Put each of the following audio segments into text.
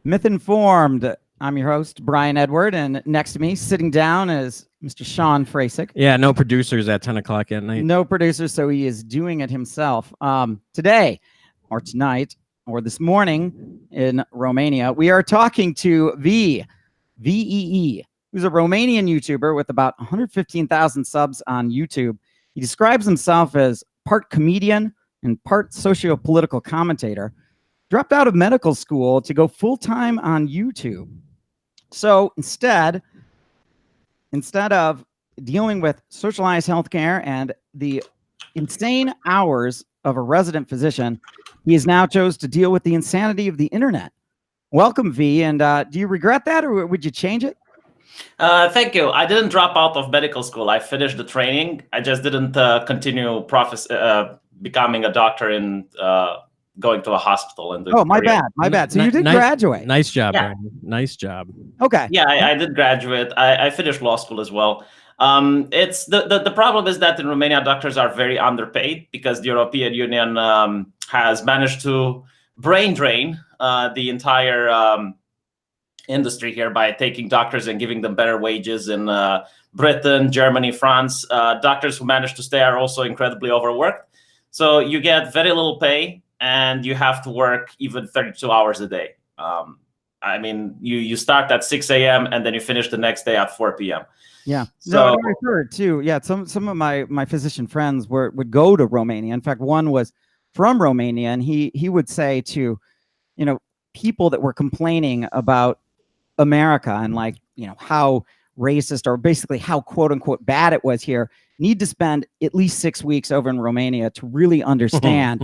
Myth-informed. I'm your host, Brian Edward, and next to me, sitting down, is Mr. Sean Frasick. Yeah, no producers at 10 o'clock at night. No producers, so he is doing it himself. Today, or tonight, or this morning in Romania, we are talking to VEE, who's a Romanian YouTuber with about 115,000 subs on YouTube. He describes himself as part comedian and part sociopolitical commentator. Dropped out of medical school to go full-time on YouTube. So instead of dealing with socialized healthcare and the insane hours of a resident physician, he has now chose to deal with the insanity of the internet. Welcome, V. And do you regret that, or would you change it? Thank you. I didn't drop out of medical school. I finished the training. I just didn't continue becoming a doctor in going to a hospital. And my bad. So you did graduate. Nice job, Brian. Nice job. Okay. Yeah, I did graduate. I finished law school as well. It's the problem is that in Romania, doctors are very underpaid because the European Union has managed to brain drain the entire industry here by taking doctors and giving them better wages in Britain, Germany, France. Doctors who manage to stay are also incredibly overworked. So you get very little pay and you have to work even 32 hours a day. I mean, you start at 6 a.m. and then you finish the next day at 4 p.m. Yeah. So I heard too. Yeah. Some of my physician friends would go to Romania. In fact, one was from Romania, and he would say to, people that were complaining about America and how racist or basically how quote unquote bad it was here, need to spend at least 6 weeks over in Romania to really understand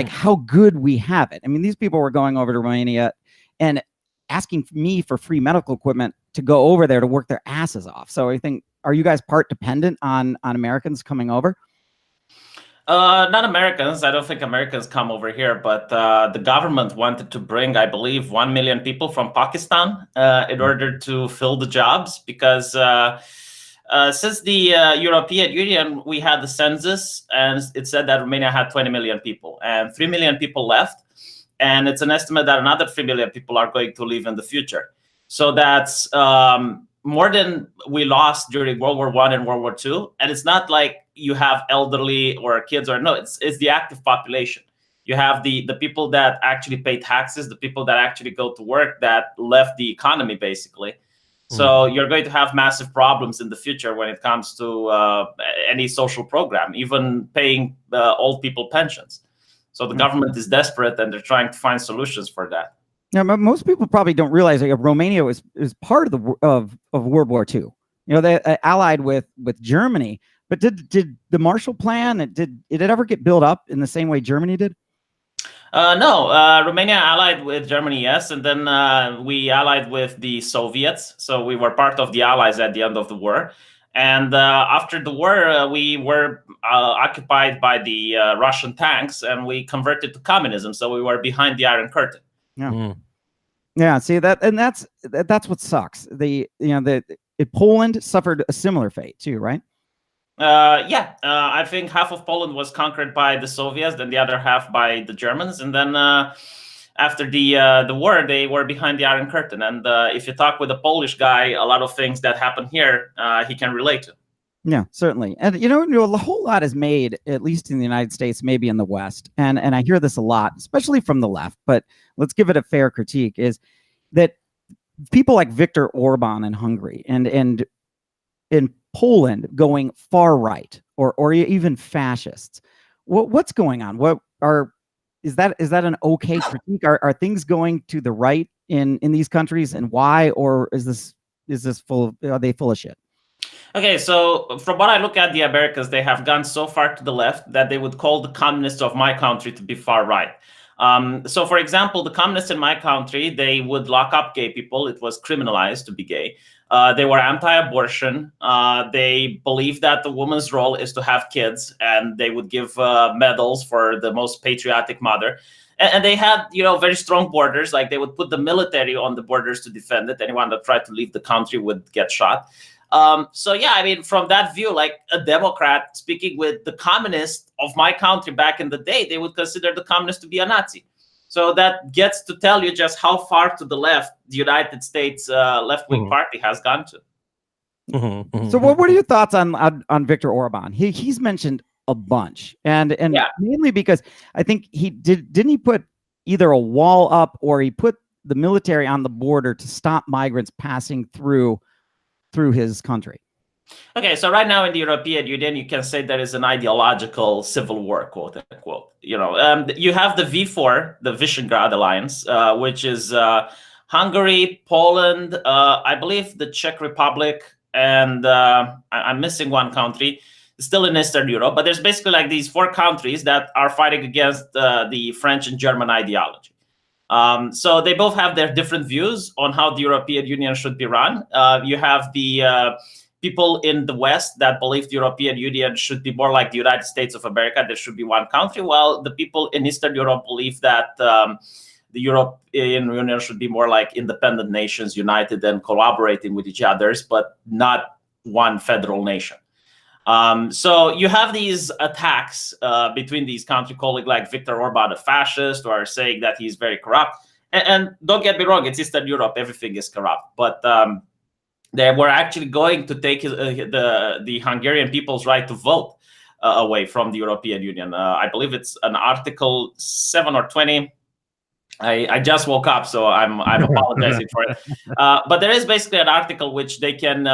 how good we have it. I mean, these people were going over to Romania and asking me for free medical equipment to go over there to work their asses off. So I think, are you guys part dependent on Americans coming over? Not Americans. I don't think Americans come over here, but the government wanted to bring, I believe, 1 million people from Pakistan in order to fill the jobs because since the European Union, we had the census and it said that Romania had 20 million people and 3 million people left. And it's an estimate that another 3 million people are going to leave in the future. So that's more than we lost during World War I and World War II. And it's not like you have elderly or kids it's the active population. You have the people that actually pay taxes, the people that actually go to work that left the economy, basically. So you're going to have massive problems in the future when it comes to any social program, even paying old people pensions. So the government is desperate and they're trying to find solutions for that. Now, most people probably don't realize that Romania is part of World War II. They allied with Germany. But did the Marshall Plan, did it ever get built up in the same way Germany did? No, Romania allied with Germany, yes, and then we allied with the Soviets. So we were part of the Allies at the end of the war. And after the war, we were occupied by the Russian tanks, and we converted to communism. So we were behind the Iron Curtain. Yeah, yeah. See that, and that's what sucks. Poland suffered a similar fate too, right? I think half of Poland was conquered by the Soviets, then the other half by the Germans, and then after the war, they were behind the Iron Curtain. And if you talk with a Polish guy, a lot of things that happen here, he can relate to. Yeah, certainly. And a whole lot is made, at least in the United States, maybe in the West, and I hear this a lot, especially from the left. But let's give it a fair critique: is that people like Viktor Orban in Hungary and in Poland going far right or even fascists. What's going on? Is that an okay critique? Are things going to the right in these countries, and why? Or is this are they full of shit? Okay, so from what I look at the Americans, they have gone so far to the left that they would call the communists of my country to be far right. So, for example, the communists in my country, they would lock up gay people. It was criminalized to be gay. They were anti-abortion. They believed that the woman's role is to have kids, and they would give medals for the most patriotic mother. And they had, very strong borders. Like, they would put the military on the borders to defend it. Anyone that tried to leave the country would get shot. So, yeah, I mean, from that view, like a Democrat speaking with the communists of my country back in the day, they would consider the communists to be a Nazi. So that gets to tell you just how far to the left the United States left-wing party has gone to. So what are your thoughts on Viktor Orban? He's mentioned a bunch, and mainly because I think didn't he put either a wall up or he put the military on the border to stop migrants passing through his country. Okay, so right now in the European Union, you can say there is an ideological civil war, quote unquote. You have the V4, the Visegrad Alliance, which is Hungary, Poland, I believe the Czech Republic, and I'm missing one country, still in Eastern Europe. But there's basically like these 4 countries that are fighting against the French and German ideology. So they both have their different views on how the European Union should be run. You have the people in the West that believe the European Union should be more like the United States of America. There should be one country, while the people in Eastern Europe believe that the European Union should be more like independent nations, united and collaborating with each other, but not one federal nation. So you have these attacks between these countries, calling like Viktor Orban a fascist or saying that he's very corrupt. And don't get me wrong, it's Eastern Europe, everything is corrupt. But they were actually going to take the Hungarian people's right to vote away from the European Union. I believe it's an Article 7 or 20. I just woke up, so I'm apologizing for it. But there is basically an article which they can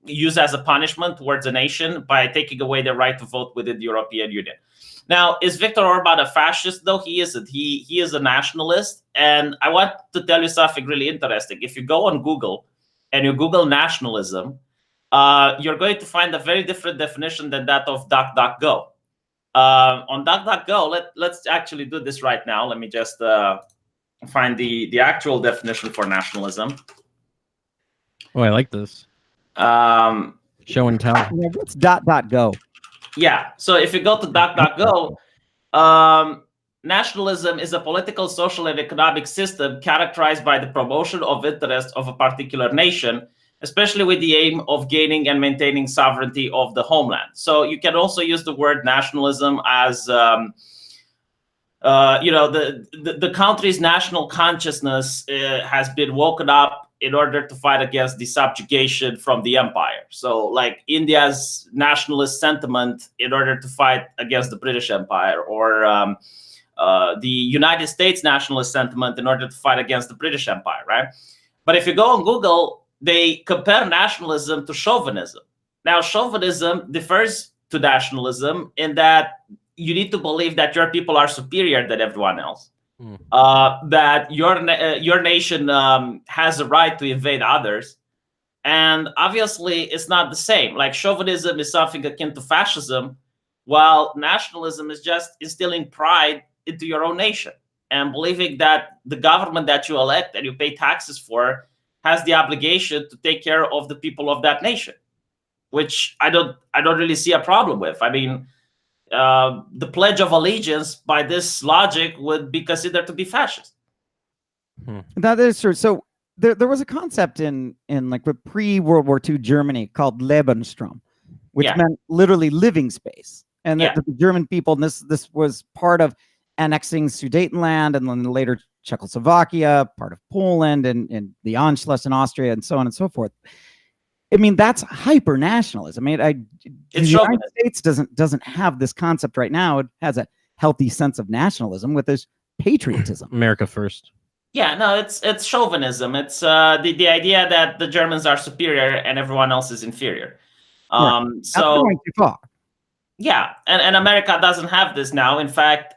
use as a punishment towards a nation by taking away their right to vote within the European Union. Now, is Viktor Orban a fascist? Though he isn't. He is a nationalist. And I want to tell you something really interesting. If you go on Google and you Google nationalism, you're going to find a very different definition than that of DuckDuckGo. On DuckDuckGo, let's actually do this right now. Let me just find the actual definition for nationalism. Oh, I like this. Show and tell. What's .go? Yeah. So if you go to DuckDuckGo, nationalism is a political, social, and economic system characterized by the promotion of interests of a particular nation, especially with the aim of gaining and maintaining sovereignty of the homeland. So you can also use the word nationalism as, the country's national consciousness has been woken up in order to fight against the subjugation from the empire. So like India's nationalist sentiment in order to fight against the British Empire, or the United States nationalist sentiment in order to fight against the British Empire, right? But if you go on Google, they compare nationalism to chauvinism. Now, chauvinism differs to nationalism in that you need to believe that your people are superior than everyone else. That your nation has a right to invade others. And obviously, it's not the same. Like chauvinism is something akin to fascism, while nationalism is just instilling pride into your own nation and believing that the government that you elect and you pay taxes for has the obligation to take care of the people of that nation, which I don't really see a problem with. I mean, the Pledge of Allegiance, by this logic, would be considered to be fascist. That is true. So there was a concept in like the pre-World War II Germany called Lebensraum, which meant literally living space. And that the German people, and this was part of annexing Sudetenland and then later Czechoslovakia, part of Poland, and the Anschluss in Austria, and so on and so forth. I mean, that's hyper nationalism. I mean, the United States doesn't have this concept right now. It has a healthy sense of nationalism with this patriotism. America first. Yeah, no, it's chauvinism. It's the idea that the Germans are superior and everyone else is inferior. So that's going too far. Yeah, and America doesn't have this now. In fact,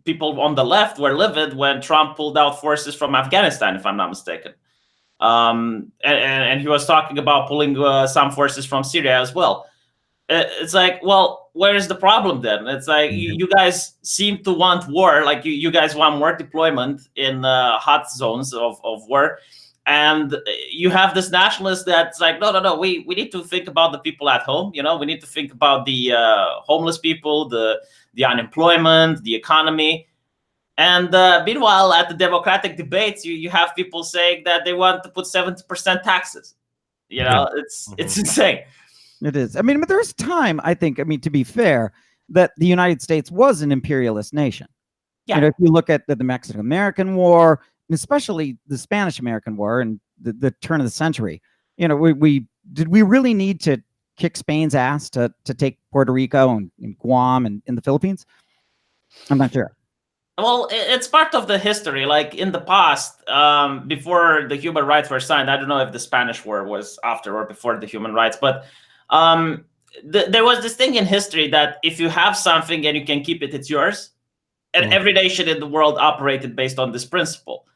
people on the left were livid when Trump pulled out forces from Afghanistan, if I'm not mistaken. And he was talking about pulling some forces from Syria as well. It's like, well, where is the problem then? It's like you guys seem to want war, like you guys want more deployment in hot zones of war. And you have this nationalist that's like, no, we need to think about the people at home. You know, we need to think about the homeless people, the unemployment, the economy. And meanwhile, at the Democratic debates, you have people saying that they want to put 70% taxes. You know, it's insane. It is. I mean, but there's time, I think, I mean, to be fair, that the United States was an imperialist nation. Yeah. You know, if you look at the Mexican-American War, and especially the Spanish-American War and the turn of the century, you know, did we really need to kick Spain's ass to take Puerto Rico and Guam and in the Philippines? I'm not sure. Well, it's part of the history. Like in the past, before the human rights were signed, I don't know if the Spanish War was after or before the human rights, but there was this thing in history that if you have something and you can keep it, it's yours. And every nation in the world operated based on this principle.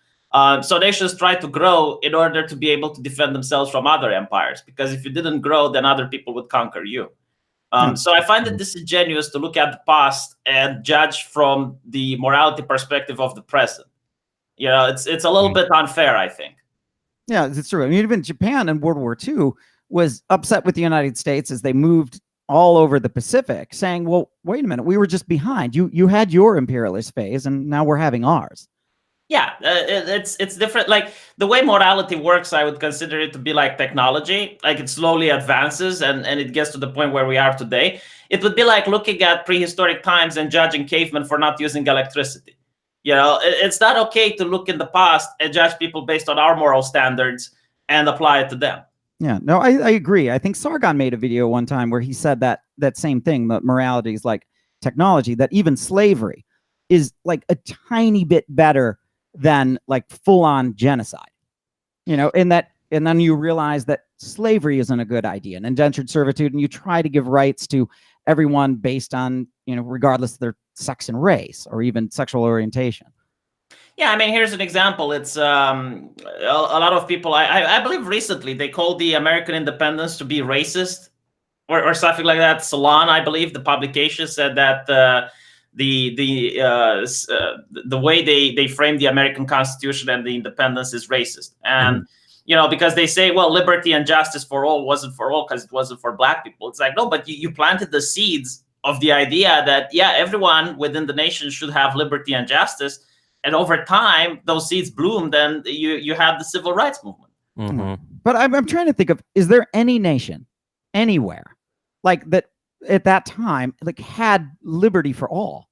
So nations try to grow in order to be able to defend themselves from other empires, because if you didn't grow, then other people would conquer you. So I find it disingenuous to look at the past and judge from the morality perspective of the present. You know, it's a little bit unfair, I think. Yeah, it's true. I mean, even Japan in World War II was upset with the United States as they moved all over the Pacific, saying, well, wait a minute, we were just behind. You had your imperialist phase, and now we're having ours. Yeah, it's different. Like the way morality works, I would consider it to be like technology. Like it slowly advances and it gets to the point where we are today. It would be like looking at prehistoric times and judging cavemen for not using electricity. You know, it's not okay to look in the past and judge people based on our moral standards and apply it to them. Yeah, no, I agree. I think Sargon made a video one time where he said that same thing, that morality is like technology, that even slavery is like a tiny bit better than like full-on genocide, you know, and then you realize that slavery isn't a good idea, and indentured servitude, and you try to give rights to everyone based on, you know, regardless of their sex and race or even sexual orientation. Yeah, I mean, here's an example. It's a lot of people, I believe recently they called the American independence to be racist or something like that. Salon, I believe, the publication said that the way they frame the American Constitution and the independence is racist. And, you know, because they say, well, liberty and justice for all wasn't for all because it wasn't for Black people. It's like, no, but you planted the seeds of the idea that, yeah, everyone within the nation should have liberty and justice. And over time, those seeds bloomed, and you had the civil rights movement. But I'm trying to think of, is there any nation anywhere like that at that time like had liberty for all?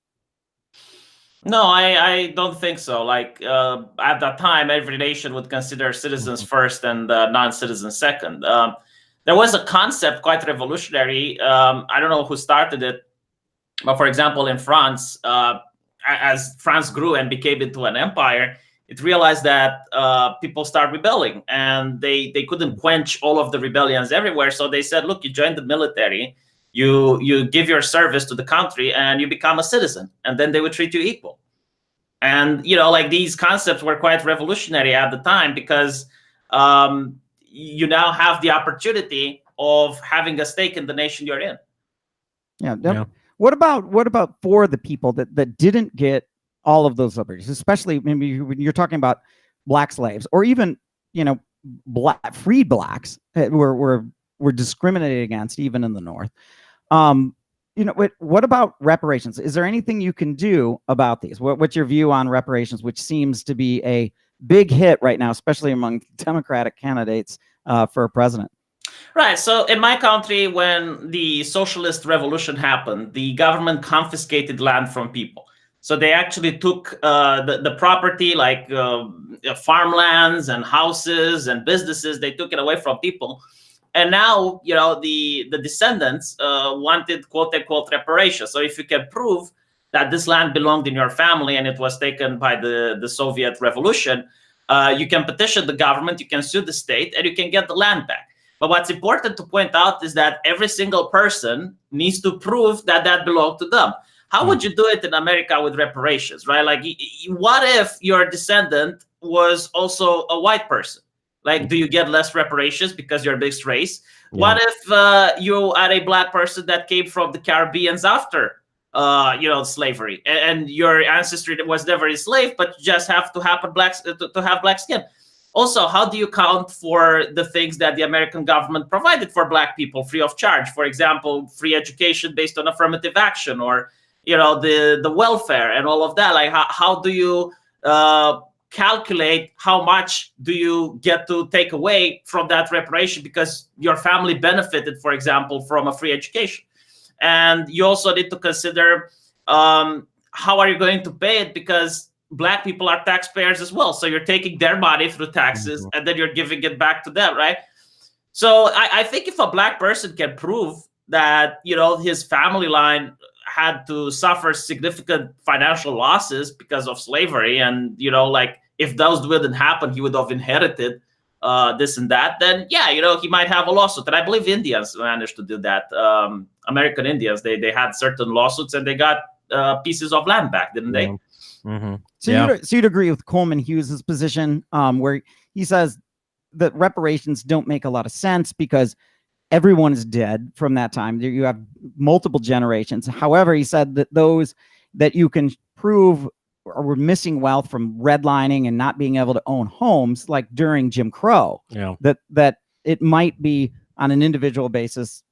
No, I don't think so. Like at that time, every nation would consider citizens first and non-citizens second. There was a concept quite revolutionary. I don't know who started it, but for example, in France, as France grew and became into an empire, it realized that people start rebelling, and they couldn't quench all of the rebellions everywhere. So they said, look, you join the military, you give your service to the country, and you become a citizen, and then they would treat you equal. And, you know, like these concepts were quite revolutionary at the time, because you now have the opportunity of having a stake in the nation you're in. Yeah. What about for the people that didn't get all of those liberties, especially maybe when you're talking about Black slaves, or even, you know, freed Blacks were discriminated against even in the North. You know, what about reparations? Is there anything you can do about these? What's your view on reparations, which seems to be a big hit right now, especially among Democratic candidates for a president? Right. So in my country, when the socialist revolution happened, the government confiscated land from people. So they actually took the property, like farmlands and houses and businesses. They took it away from people. And now, you know, the descendants wanted quote unquote reparations. So if you can prove that this land belonged in your family and it was taken by the Soviet Revolution, you can petition the government, you can sue the state, and you can get the land back. But what's important to point out is that every single person needs to prove that that belonged to them. How would you do it in America with reparations, right? Like, what if your descendant was also a white person? Like, do you get less reparations because you're a mixed race? Yeah. What if you are a Black person that came from the Caribbeans after, you know, slavery, and your ancestry was never enslaved, but you just have to happen to have Black skin? Also, how do you count for the things that the American government provided for Black people free of charge? For example, free education based on affirmative action, or, you know, the welfare and all of that. Like, how do you calculate how much do you get to take away from that reparation because your family benefited, for example, from a free education? And you also need to consider how are you going to pay it? Because Black people are taxpayers as well. So you're taking their money through taxes and then you're giving it back to them, right? So I think if a Black person can prove that, you know, his family line had to suffer significant financial losses because of slavery, and, you know, like if those didn't happen, he would have inherited this and that, then yeah, you know, he might have a lawsuit. And I believe Indians managed to do that. American Indians, they had certain lawsuits and they got pieces of land back, didn't they? So you'd agree with Coleman Hughes's position, where he says that reparations don't make a lot of sense because everyone is dead from that time. You have multiple generations. However, he said that those that you can prove were missing wealth from redlining and not being able to own homes, like during Jim Crow, that it might be on an individual basis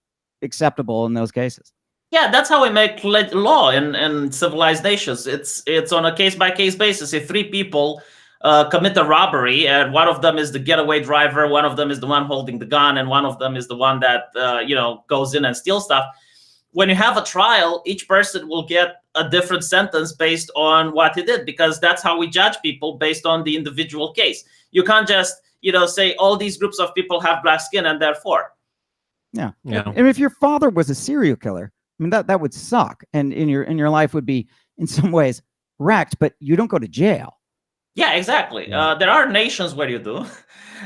acceptable in those cases. Yeah, that's how we make law in civilized nations. It's on a case-by-case basis. If 3 people commit a robbery, and one of them is the getaway driver, one of them is the one holding the gun, and one of them is the one that you know, goes in and steals stuff. When you have a trial, each person will get a different sentence based on what he did, because that's how we judge people, based on the individual case. You can't just, you know, say all these groups of people have black skin and therefore. Yeah. And if your father was a serial killer, I mean, that would suck, and in your life would be in some ways wrecked, but you don't go to jail. Yeah, exactly. There are nations where you do.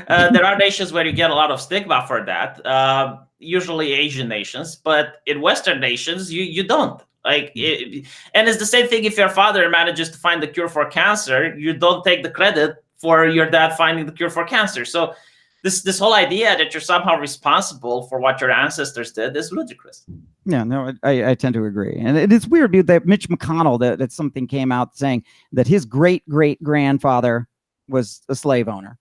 There are nations where you get a lot of stigma for that. Usually Asian nations, but in Western nations, you don't. Like, and it's the same thing if your father manages to find the cure for cancer, you don't take the credit for your dad finding the cure for cancer. So this whole idea that you're somehow responsible for what your ancestors did is ludicrous. Yeah, no, I tend to agree. And it is weird, dude, that Mitch McConnell, that something came out saying that his great-great-grandfather was a slave owner.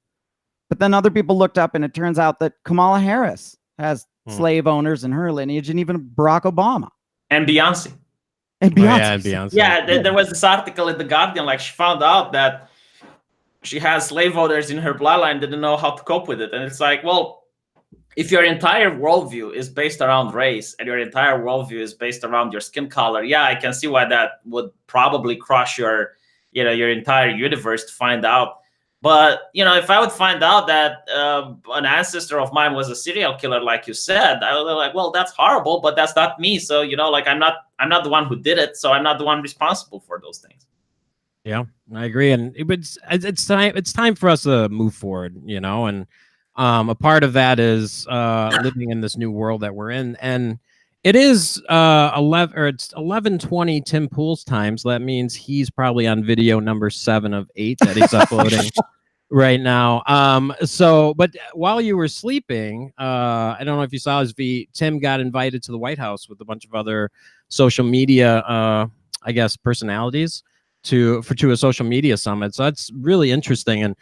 But then other people looked up, and it turns out that Kamala Harris has slave owners in her lineage, and even Barack Obama. And Beyonce. And Beyonce. Yeah, there was this article in The Guardian, like she found out that she has slave owners in her bloodline, didn't know how to cope with it. And it's like, well, if your entire worldview is based around race and your entire worldview is based around your skin color, yeah, I can see why that would probably crush your, you know, your entire universe to find out. But, you know, if I would find out that an ancestor of mine was a serial killer, like you said, I would be like, well, that's horrible, but that's not me. So, you know, like I'm not the one who did it. So I'm not the one responsible for those things. Yeah, I agree. And it's time for us to move forward, you know, and a part of that is living in this new world that we're in. And it is 11:20 Tim Pool's time. So that means he's probably on video number 7 of 8 that he's uploading right now. But while you were sleeping, I don't know if you saw his Tim got invited to the White House with a bunch of other social media, I guess, personalities to a social media summit. So that's really interesting, and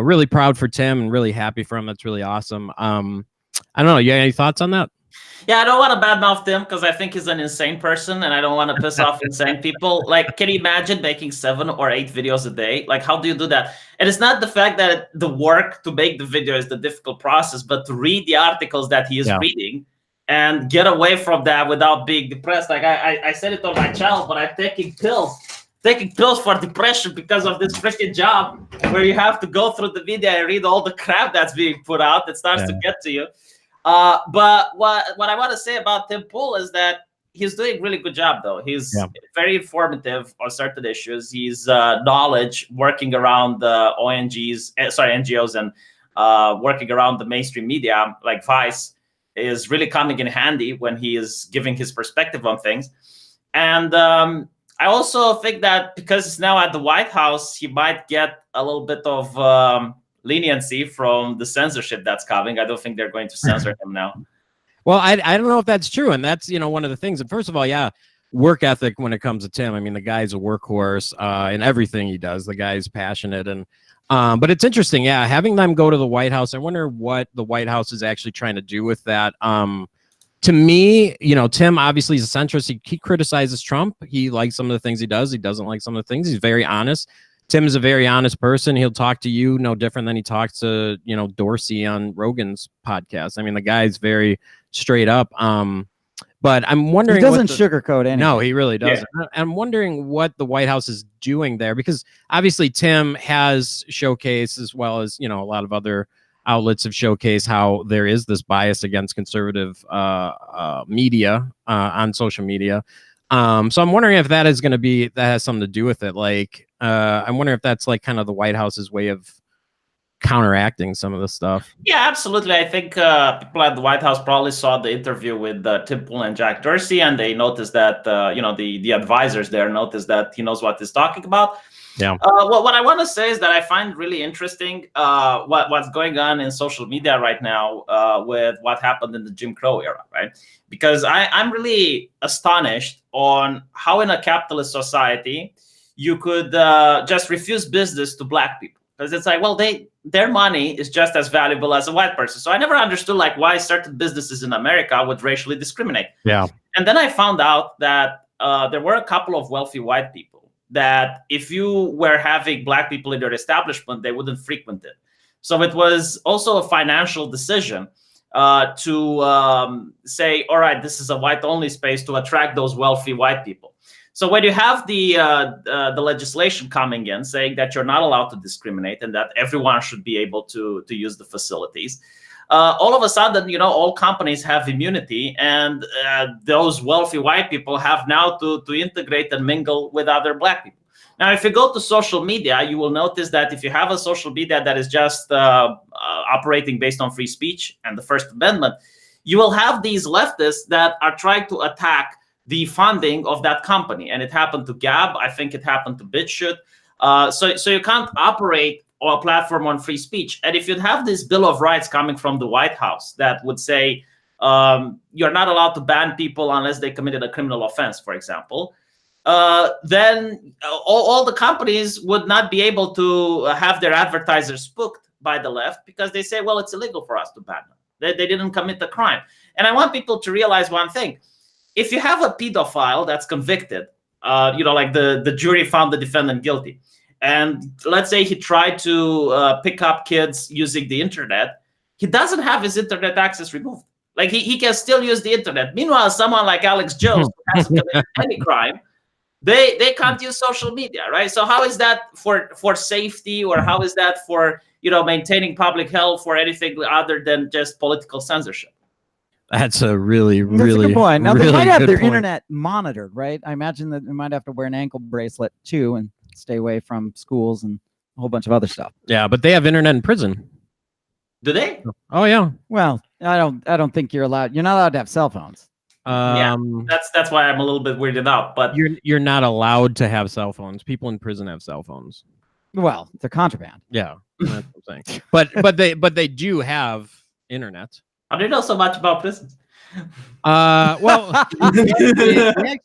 really proud for Tim and really happy for him. That's really awesome. I don't know. You got any thoughts on that? Yeah, I don't want to badmouth Tim because I think he's an insane person and I don't want to piss off insane people. Like, can you imagine making 7 or 8 videos a day? Like, how do you do that? And it's not the fact that the work to make the video is the difficult process, but to read the articles that he is reading and get away from that without being depressed. Like, I said it on my channel, but I'm taking pills for depression because of this freaking job where you have to go through the video and read all the crap that's being put out that starts to get to you. But what I want to say about Tim Pool is that he's doing a really good job, though. He's very informative on certain issues. He's knowledge working around the NGOs and working around the mainstream media like Vice is really coming in handy when he is giving his perspective on things. And I also think that because he's now at the White House, he might get a little bit of leniency from the censorship that's coming. I don't think they're going to censor him now. Well, I don't know if that's true. And that's, you know, one of the things. And first of all, work ethic when it comes to Tim. I mean, the guy's a workhorse in everything he does. The guy's passionate. And but it's interesting. Yeah, having them go to the White House. I wonder what the White House is actually trying to do with that. To me, you know, Tim obviously is a centrist. He criticizes Trump. He likes some of the things he does. He doesn't like some of the things. He's very honest. Tim is a very honest person. He'll talk to you no different than he talks to, you know, Dorsey on Rogan's podcast. I mean, the guy's very straight up. But I'm wondering. He doesn't sugarcoat anything. No, he really doesn't. I'm wondering what the White House is doing there, because obviously Tim has showcased, as well as, you know, a lot of other outlets have showcased, how there is this bias against conservative media on social media. So I'm wondering if that is going to be, that has something to do with it. Like, I'm wondering if that's like kind of the White House's way of counteracting some of the stuff. Yeah, absolutely. I think people at the White House probably saw the interview with Tim Pool and Jack Dorsey, and they noticed that you know, the advisors there noticed that he knows what he's talking about. Yeah. What I want to say is that I find really interesting what's going on in social media right now with what happened in the Jim Crow era, right? Because I'm really astonished on how in a capitalist society you could just refuse business to Black people. Because it's like, well, their money is just as valuable as a white person. So I never understood like why certain businesses in America would racially discriminate. Yeah. And then I found out that there were a couple of wealthy white people that if you were having Black people in your establishment, they wouldn't frequent it. So it was also a financial decision to say, all right, this is a white-only space to attract those wealthy white people. So when you have the legislation coming in saying that you're not allowed to discriminate and that everyone should be able to use the facilities, all of a sudden, you know, all companies have immunity, and those wealthy white people have now to integrate and mingle with other Black people. Now, if you go to social media, you will notice that if you have a social media that is just operating based on free speech and the First Amendment, you will have these leftists that are trying to attack the funding of that company. And it happened to Gab. I think it happened to BitChute. So you can't operate a platform on free speech. And if you'd have this Bill of Rights coming from the White House that would say you're not allowed to ban people unless they committed a criminal offense, for example, then all the companies would not be able to have their advertisers spooked by the left, because they say, well, it's illegal for us to ban them. They didn't commit the crime. And I want people to realize one thing. If you have a pedophile that's convicted, you know, like the jury found the defendant guilty, and let's say he tried to pick up kids using the internet, he doesn't have his internet access removed. Like he can still use the internet. Meanwhile, someone like Alex Jones, who hasn't committed any crime, they can't use social media, right? So how is that for safety, or how is that for, you know, maintaining public health, or anything other than just political censorship? That's a really, That's really a good point. Now, really they might have their point. internet monitored, right? I imagine that they might have to wear an ankle bracelet too and stay away from schools and a whole bunch of other stuff. Yeah, but they have internet in prison. Do they? Oh yeah. Well, I don't think you're allowed. You're not allowed to have cell phones. Yeah, that's why I'm a little bit weirded out. But you're not allowed to have cell phones. People in prison have cell phones. Well, they're contraband. Yeah, that's what I'm saying. But they do have internet. How do you know so much about prisons? Well,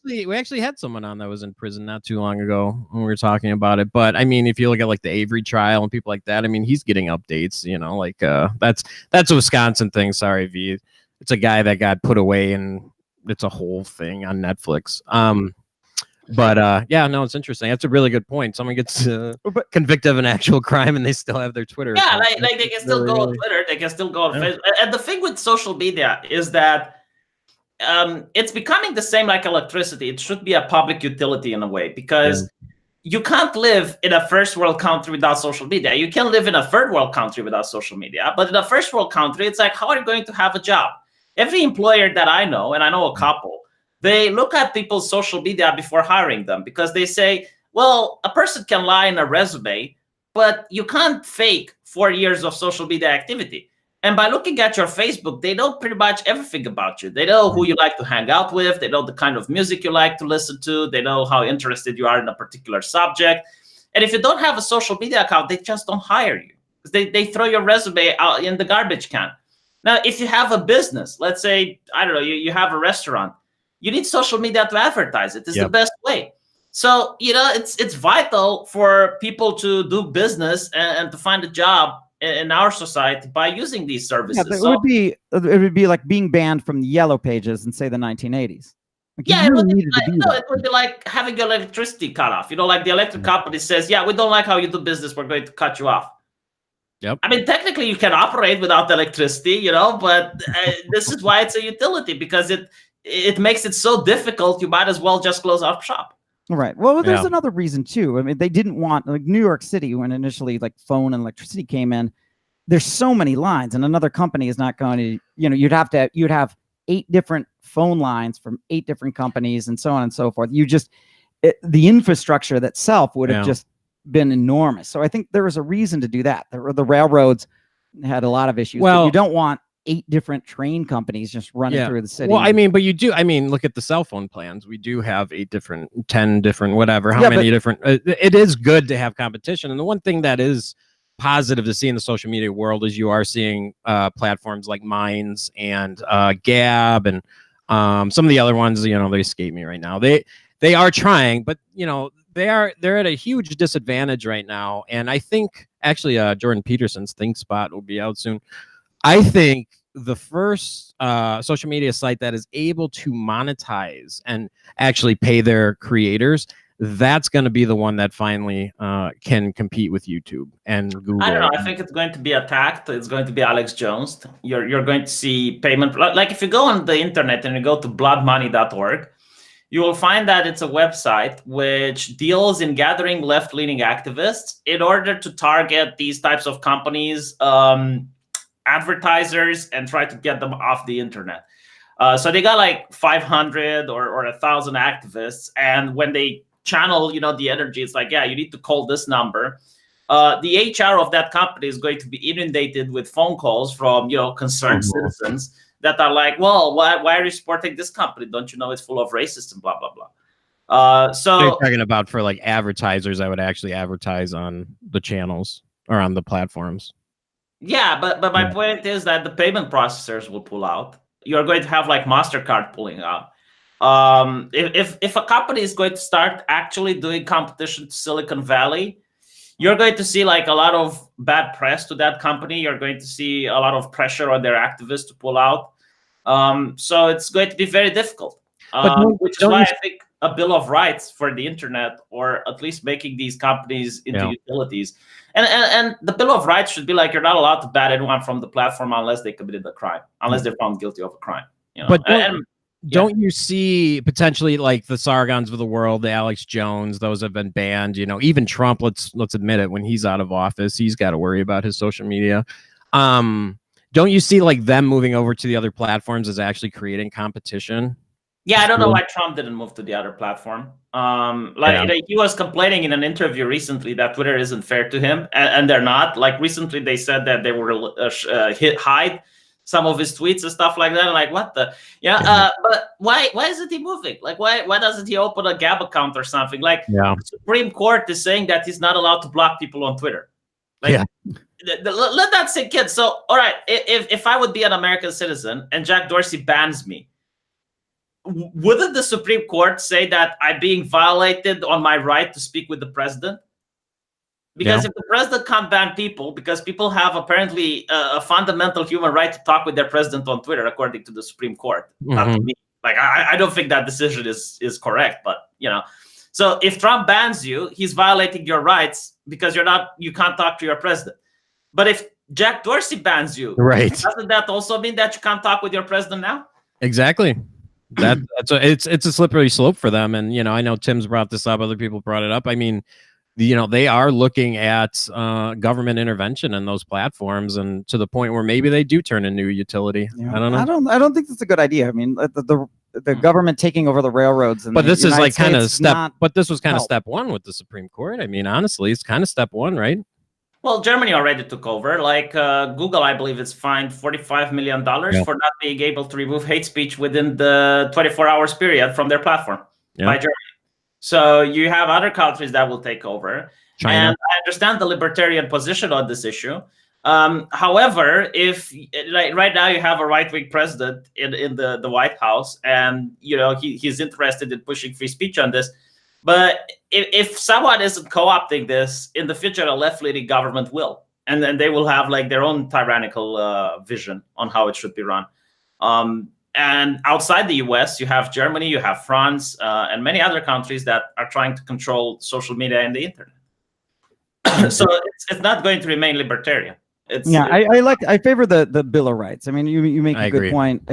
we actually had someone on that was in prison not too long ago when we were talking about it. But I mean, if you look at like the Avery trial and people like that, I mean, he's getting updates. You know, like that's a Wisconsin thing. Sorry, V. It's a guy that got put away, and it's a whole thing on Netflix. But yeah, no, it's interesting. That's a really good point. Someone gets convicted of an actual crime and they still have their Twitter. Yeah, like they can still go on Twitter, they can still go on Facebook. And the thing with social media is that it's becoming the same like electricity. It should be a public utility in a way, because you can't live in a first world country without social media. You can live in a third world country without social media. But in a first world country, it's like, how are you going to have a job? Every employer that I know, and I know a couple, they look at people's social media before hiring them, because they say, well, a person can lie in a resume, but you can't fake 4 years of social media activity. And by looking at your Facebook, they know pretty much everything about you. They know who you like to hang out with. They know the kind of music you like to listen to. They know how interested you are in a particular subject. And if you don't have a social media account, they just don't hire you. They throw your resume out in the garbage can. Now, if you have a business, let's say, I don't know, you have a restaurant, you need social media to advertise it. It's the best way. So, you know, it's vital for people to do business and to find a job in our society by using these services. Yeah, it would be like being banned from the Yellow Pages in, say, the 1980s. Like, yeah, it would be like having your electricity cut off. You know, like the electric company says, yeah, we don't like how you do business. We're going to cut you off. Yep. I mean, technically, you can operate without electricity, you know, but this is why it's a utility, because it makes it so difficult. You might as well just close up shop. Right. Well, there's another reason too. I mean, they didn't want, like, New York City, when initially like phone and electricity came in, there's so many lines, and another company is not going to, you'd have 8 different phone lines from 8 different companies and so on and so forth. The infrastructure itself would have just been enormous. So I think there was a reason to do that. The railroads had a lot of issues. Well, you don't want 8 different train companies just running through the city. Well, I mean, but you do. I mean, look at the cell phone plans. We do have 8 different, 10 different, whatever. How many different? It is good to have competition. And the one thing that is positive to see in the social media world is you are seeing platforms like Minds and Gab and some of the other ones. They escape me right now. They are trying, but they're at a huge disadvantage right now. And I think actually Jordan Peterson's ThinkSpot will be out soon. I think the first social media site that is able to monetize and actually pay their creators, that's going to be the one that finally can compete with YouTube and Google. I don't know. I think it's going to be attacked. It's going to be Alex Jones. You're going to see payment. Like if you go on the internet and you go to bloodmoney.org, you will find that it's a website which deals in gathering left-leaning activists in order to target these types of companies, advertisers, and try to get them off the internet. So they got like 500 or 1,000 activists, and when they channel, the energy, it's like, yeah, you need to call this number. The HR of that company is going to be inundated with phone calls from, concerned citizens that are like, well, why are you supporting this company? Don't you know it's full of racists and blah, blah, blah. So you're talking about for like advertisers that would actually advertise on the channels or on the platforms. Yeah, but my point is that the payment processors will pull out. You're going to have like MasterCard pulling out. If a company is going to start actually doing competition to Silicon Valley, you're going to see like a lot of bad press to that company. You're going to see a lot of pressure on their activists to pull out. So it's going to be very difficult, which is why I think a bill of rights for the internet, or at least making these companies into utilities. And the bill of rights should be like, you're not allowed to ban anyone from the platform unless they committed a crime, unless they're found guilty of a crime. But don't you see potentially like the Sargons of the world, the Alex Jones, those have been banned, even Trump, let's admit it, when he's out of office, he's got to worry about his social media. Don't you see like them moving over to the other platforms as actually creating competition? Yeah, I don't know why Trump didn't move to the other platform. He was complaining in an interview recently that Twitter isn't fair to him, and they're not. Like recently, they said that they were hide some of his tweets and stuff like that. Like what the but why isn't he moving? Like why doesn't he open a Gab account or something? Like the Supreme Court is saying that he's not allowed to block people on Twitter. Like let that sink in. So all right, if I would be an American citizen and Jack Dorsey bans me, wouldn't the Supreme Court say that I'm being violated on my right to speak with the president? Because if the president can't ban people, because people have apparently a fundamental human right to talk with their president on Twitter, according to the Supreme Court. Not to me. Like I don't think that decision is correct, but so if Trump bans you, he's violating your rights because you can't talk to your president. But if Jack Dorsey bans you, doesn't that also mean that you can't talk with your president now? Exactly. It's a slippery slope for them. And I know Tim's brought this up, other people brought it up. I mean, they are looking at government intervention in those platforms, and to the point where maybe they do turn into a utility. I don't know. I don't think that's a good idea. I mean, the government taking over the railroads. But this is like kind of step. But this was kind of step one with the Supreme Court. I mean, honestly, it's kind of step one, right? Well, Germany already took over. Like Google, I believe, is fined $45 million for not being able to remove hate speech within the 24 hours period from their platform by Germany. So you have other countries that will take over. China. And I understand the libertarian position on this issue. However, if like right now you have a right-wing president in the White House, and he's interested in pushing free speech on this. But if someone isn't co-opting this, in the future, a left-leaning government will. And then they will have like their own tyrannical vision on how it should be run. And outside the US, you have Germany, you have France, and many other countries that are trying to control social media and the internet. So it's not going to remain libertarian. I favor the Bill of Rights. I mean, you make a good point.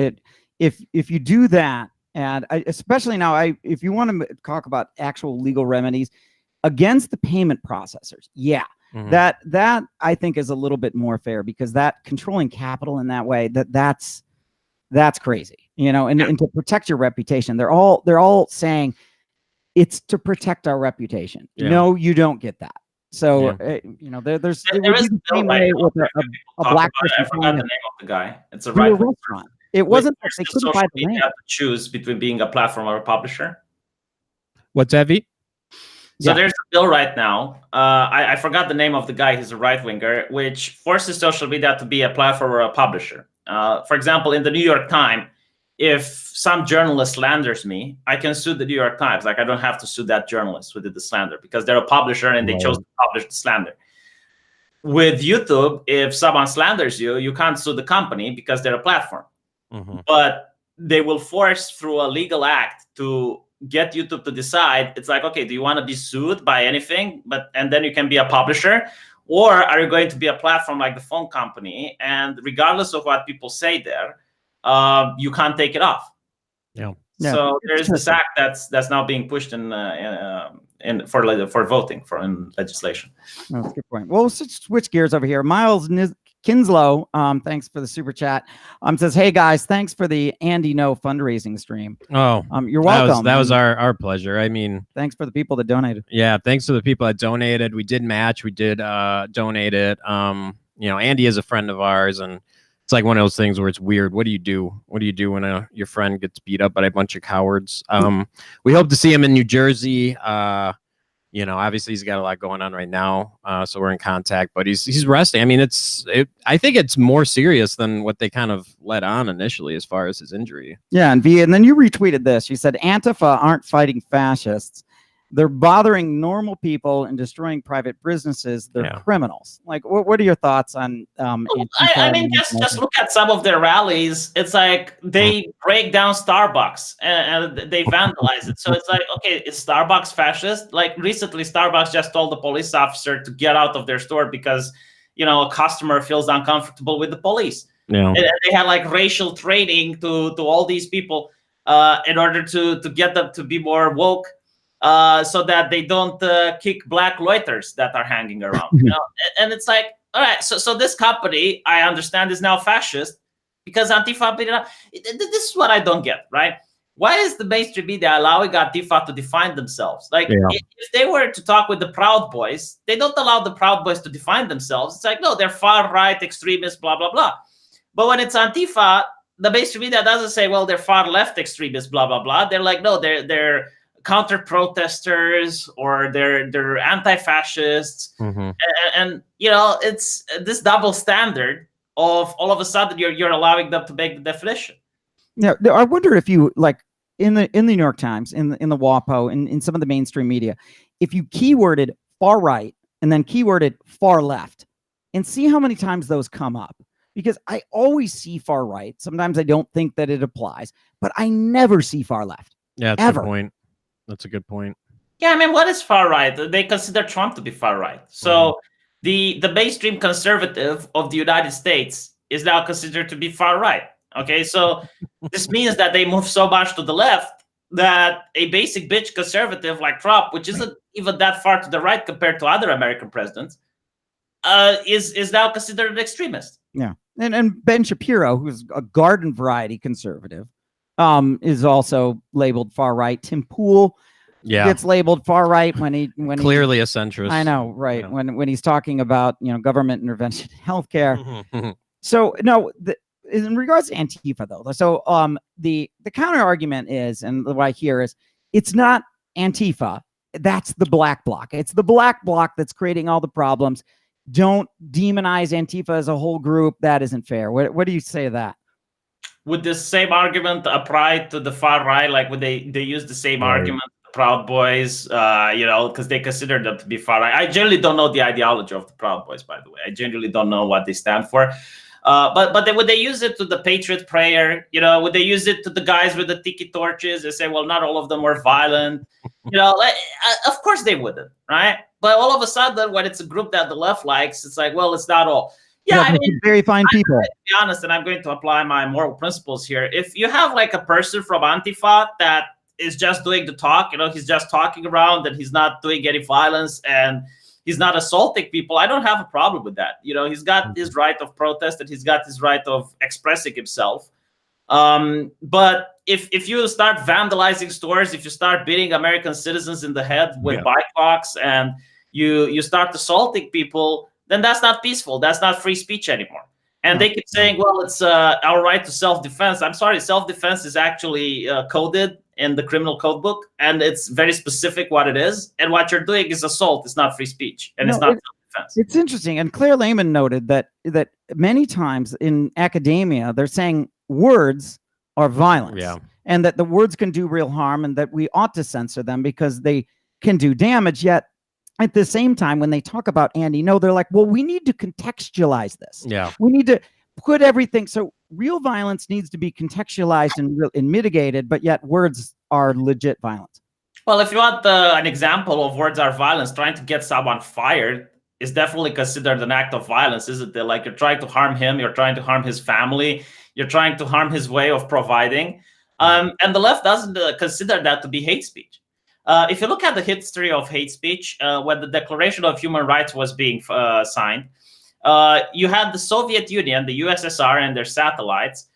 If you do that, And especially now, if you want to talk about actual legal remedies against the payment processors, yeah, that I think is a little bit more fair, because that controlling capital in that way, that's crazy, you know, and to protect your reputation, they're all saying it's to protect our reputation. No, you don't get that. So you know, there's it would be the same way with a black person. I forgot the name of the guy. It's a right right restaurant. It wasn't that they couldn't buy the land. To choose between being a platform or a publisher. What's that, V? So there's a bill right now. I forgot the name of the guy. He's a right winger, which forces social media to be a platform or a publisher. For example, in the New York Times, if some journalist slanders me, I can sue the New York Times. Like, I don't have to sue that journalist who did the slander, because they're a publisher and they chose to publish the slander. With YouTube, if someone slanders you, you can't sue the company because they're a platform. But they will force through a legal act to get YouTube to decide. It's like, okay, do you want to be sued by anything? And then you can be a publisher, or are you going to be a platform like the phone company? And regardless of what people say there, you can't take it off. So there's this act that's now being pushed for voting in legislation. That's a good point. Well, let's switch gears over here. Miles Kinslow, thanks for the super chat. Says, hey guys, thanks for the Andy No fundraising stream. Oh, you're welcome. That was our pleasure. I mean, thanks for the people that donated. Yeah, thanks to the people that donated. We did match. We did donate it. You know, Andy is a friend of ours, and it's like one of those things where it's weird. What do you do? What do you do when your friend gets beat up by a bunch of cowards? We hope to see him in New Jersey. You know, obviously he's got a lot going on right now, so we're in contact. But he's resting. I mean, I think it's more serious than what they kind of let on initially as far as his injury. Yeah, and then you retweeted this. You said Antifa aren't fighting fascists. They're bothering normal people and destroying private businesses. They're criminals. Like, what are your thoughts on? I mean, just look at some of their rallies. It's like they break down Starbucks and they vandalize it. So it's like, okay, is Starbucks fascist? Like, recently, Starbucks just told the police officer to get out of their store because, you know, a customer feels uncomfortable with the police. And they had like racial training to all these people in order to get them to be more woke. So that they don't kick black loiters that are hanging around, you know? And it's like, all right, so this company, I understand, is now fascist because Antifa beat it up. This is what I don't get, right? Why is the mainstream media allowing Antifa to define themselves? Like, if they were to talk with the Proud Boys, they don't allow the Proud Boys to define themselves. It's like, no, they're far-right extremists, blah, blah, blah. But when it's Antifa, the mainstream media doesn't say, well, they're far-left extremists, blah, blah, blah. They're like, no, they're counter protesters, or they're anti-fascists. And you know, it's this double standard of all of a sudden you're allowing them to make the definition. Yeah, I wonder if you, like, in the New York Times, in the WAPO, in some of the mainstream media, if you keyworded far right and then keyworded far left, and see how many times those come up. Because I always see far right. Sometimes I don't think that it applies, but I never see far left. Yeah, that's a good point. That's a good point. Yeah, I mean, what is far right? They consider Trump to be far right. So the mainstream conservative of the United States is now considered to be far right. Okay, so this means that they move so much to the left that a basic bitch conservative like Trump, which isn't even that far to the right compared to other American presidents, is now considered an extremist. Yeah, and Ben Shapiro, who's a garden variety conservative, is also labeled far right. Tim Pool gets labeled far right when clearly a centrist. I know, right? Yeah. When he's talking about, you know, government intervention in healthcare. So no, in regards to Antifa though, so the counter argument is, and what I hear is, it's not Antifa, that's the black bloc. It's the black bloc that's creating all the problems. Don't demonize Antifa as a whole group. That isn't fair. What do you say to that? Would the same argument apply to the far right? Like, would they use the same argument, the Proud Boys, you know, because they consider them to be far right? I generally don't know the ideology of the Proud Boys, by the way. I generally don't know what they stand for. But would they use it to the Patriot Prayer? You know, would they use it to the guys with the tiki torches? They say, well, not all of them were violent. You know, like, of course they wouldn't, right? But all of a sudden, when it's a group that the left likes, it's like, well, it's not all. Yeah, I they're mean, very fine people. to be honest, and I'm going to apply my moral principles here. If you have like a person from Antifa that is just doing the talk, he's just talking around and he's not doing any violence and he's not assaulting people, I don't have a problem with that. He's got his right of protest and he's got his right of expressing himself. But if you start vandalizing stores, if you start beating American citizens in the head with bike locks and you start assaulting people, then that's not peaceful. That's not free speech anymore. And they keep saying, well, it's our right to self-defense. I'm sorry, self-defense is actually coded in the criminal code book, and it's very specific what it is. And what you're doing is assault. It's not free speech, and it's not self-defense. It's interesting. And Claire Lehman noted that many times in academia, they're saying words are violence, and that the words can do real harm, and that we ought to censor them because they can do damage. Yet at the same time, when they talk about Andy Ngo, they're like, well, we need to contextualize this. Yeah. We need to put everything. So real violence needs to be contextualized and mitigated, but yet words are legit violence. Well, if you want an example of words are violence, trying to get someone fired is definitely considered an act of violence, isn't it? Like, you're trying to harm him, you're trying to harm his family, you're trying to harm his way of providing. And the left doesn't consider that to be hate speech. If you look at the history of hate speech, when the Declaration of Human Rights was being signed, you had the Soviet Union, the USSR, and their satellites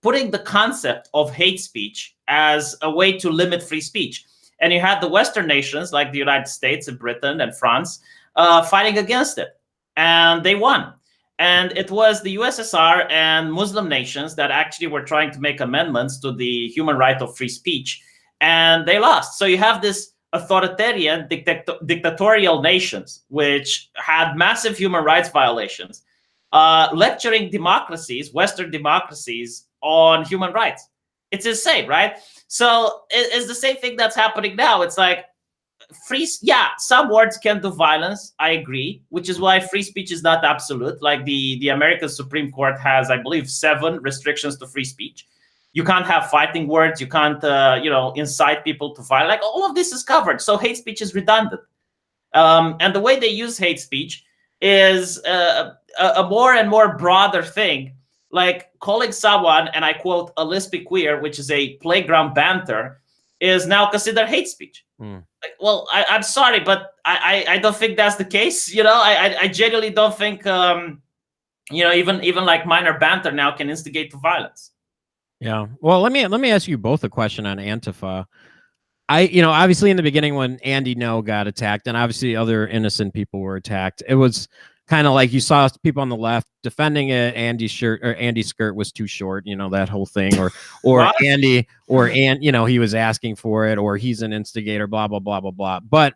putting the concept of hate speech as a way to limit free speech. And you had the Western nations, like the United States and Britain and France, fighting against it. And they won. And it was the USSR and Muslim nations that actually were trying to make amendments to the human right of free speech. And they lost. So you have this authoritarian, dictatorial nations, which had massive human rights violations, lecturing democracies, Western democracies, on human rights. It's insane, right? So it's the same thing that's happening now. It's like, some words can do violence, I agree, which is why free speech is not absolute. Like the American Supreme Court has, I believe, 7 restrictions to free speech. You can't have fighting words. You can't, incite people to fight. Like, all of this is covered. So hate speech is redundant. And the way they use hate speech is a more and more broader thing. Like, calling someone, and I quote, a lesbian queer, which is a playground banter, is now considered hate speech. Like, well, I'm sorry, but I don't think that's the case. I genuinely don't think, even like minor banter now can instigate to violence. Yeah. Well, let me ask you both a question on Antifa. Obviously in the beginning when Andy Ngo got attacked, and obviously other innocent people were attacked, it was kind of like you saw people on the left defending it. Andy's skirt was too short, that whole thing, or Andy, he was asking for it, or he's an instigator, blah, blah, blah, blah, blah. But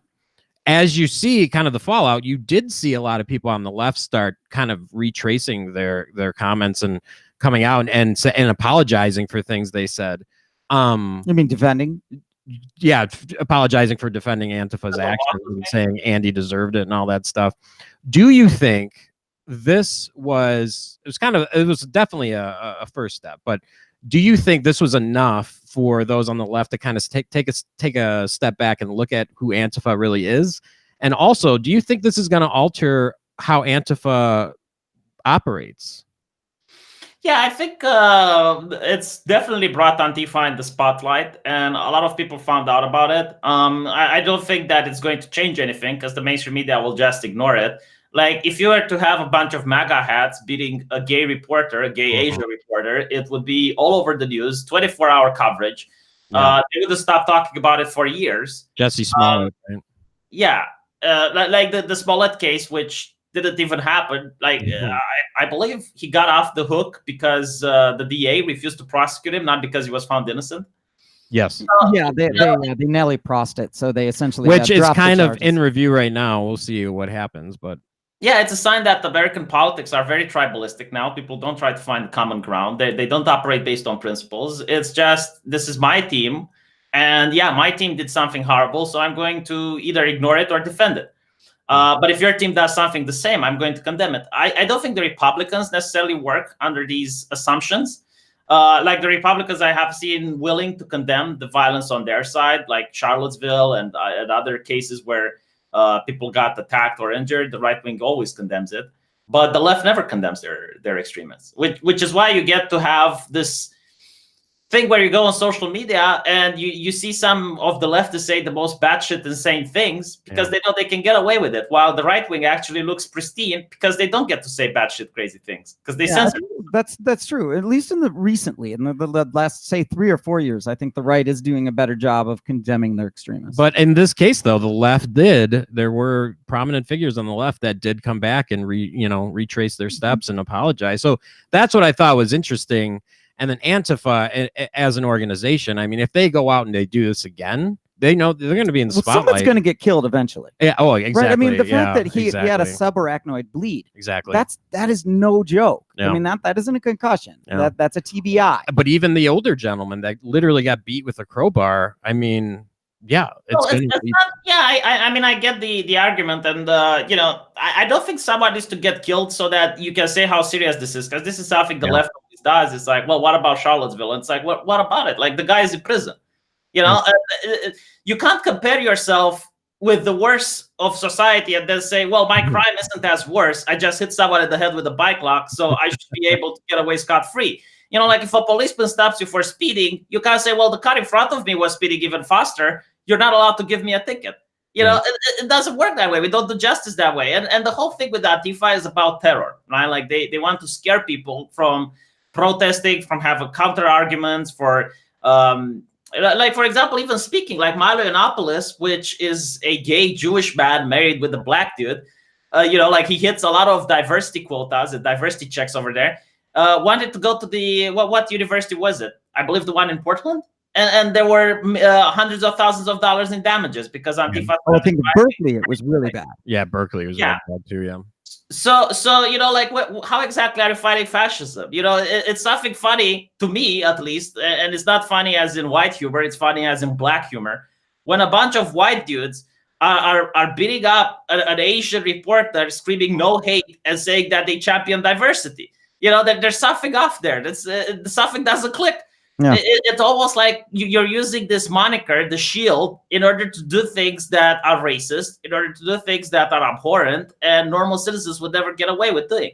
as you see kind of the fallout, you did see a lot of people on the left start kind of retracing their comments and coming out and apologizing for things they said. You mean defending? Yeah, apologizing for defending Antifa's actions and saying Andy deserved it and all that stuff. Do you think this was definitely a first step, but do you think this was enough for those on the left to kind of take a step back and look at who Antifa really is? And also, do you think this is going to alter how Antifa operates? Yeah, I think it's definitely brought Antifa in the spotlight, and a lot of people found out about it. I don't think that it's going to change anything because the mainstream media will just ignore it. Like, if you were to have a bunch of MAGA hats beating a gay reporter, a gay Asian reporter, it would be all over the news, 24-hour coverage. Yeah. They would have stopped talking about it for years. Jesse Smollett, right? Yeah, like the Smollett case, which didn't even happen. Like, I believe he got off the hook because the DA refused to prosecute him, not because he was found innocent. Yes. They Nelly prossed it, so they essentially, which is kind of in review right now. We'll see what happens, but yeah, it's a sign that American politics are very tribalistic now. People don't try to find common ground. They don't operate based on principles. It's just, this is my team, and yeah, my team did something horrible, so I'm going to either ignore it or defend it. But if your team does something the same, I'm going to condemn it. I don't think the Republicans necessarily work under these assumptions. Like the Republicans I have seen willing to condemn the violence on their side, like Charlottesville and other cases where people got attacked or injured, the right wing always condemns it. but the left never condemns their extremists, which is why you get to have this thing where you go on social media and you see some of the leftists say the most batshit insane things because they know they can get away with it, while the right wing actually looks pristine because they don't get to say batshit crazy things because they censor. That's true. At least in the last, say, 3 or 4 years, I think the right is doing a better job of condemning their extremists. But in this case, though, the left did. There were prominent figures on the left that did come back and retrace their steps and apologize. So that's what I thought was interesting. And then Antifa, as an organization, I mean, if they go out and they do this again, they know they're going to be in the spotlight. Someone's going to get killed eventually. Yeah. Oh, exactly. Right? I mean, the fact that he had a subarachnoid bleed. Exactly. That is no joke. Yeah. I mean, that isn't a concussion. Yeah. That's a TBI. But even the older gentleman that literally got beat with a crowbar, I mean, yeah, I mean, I get the argument, and I don't think someone needs to get killed so that you can say how serious this is, because this is something the left always does. It's like, well, what about Charlottesville? And it's like, what about it? Like, the guy is in prison. You can't compare yourself with the worst of society and then say, well, my crime isn't as worse. I just hit someone in the head with a bike lock, so I should be able to get away scot-free. Like if a policeman stops you for speeding, you can't say, well, the car in front of me was speeding even faster. You're not allowed to give me a ticket. It doesn't work that way. We don't do justice that way. And the whole thing with Antifa is about terror, right? Like they want to scare people from protesting, from having counter arguments, for like, for example, even speaking, like Milo Yiannopoulos, which is a gay Jewish man married with a black dude, like he hits a lot of diversity quotas and diversity checks over there. Wanted to go to the what university was it? I believe the one in Portland, and there were hundreds of thousands of dollars in damages because Antifa. I think Berkeley it was really bad. Yeah, Berkeley was really bad too. Yeah. So like how exactly are you fighting fascism? It's something funny to me, at least, and it's not funny as in white humor. It's funny as in black humor. When a bunch of white dudes are beating up an Asian reporter, screaming "no hate" and saying that they champion diversity. That there's something off there. That's something doesn't click. Yeah. It's almost like you're using this moniker, the shield, in order to do things that are racist, in order to do things that are abhorrent, and normal citizens would never get away with doing.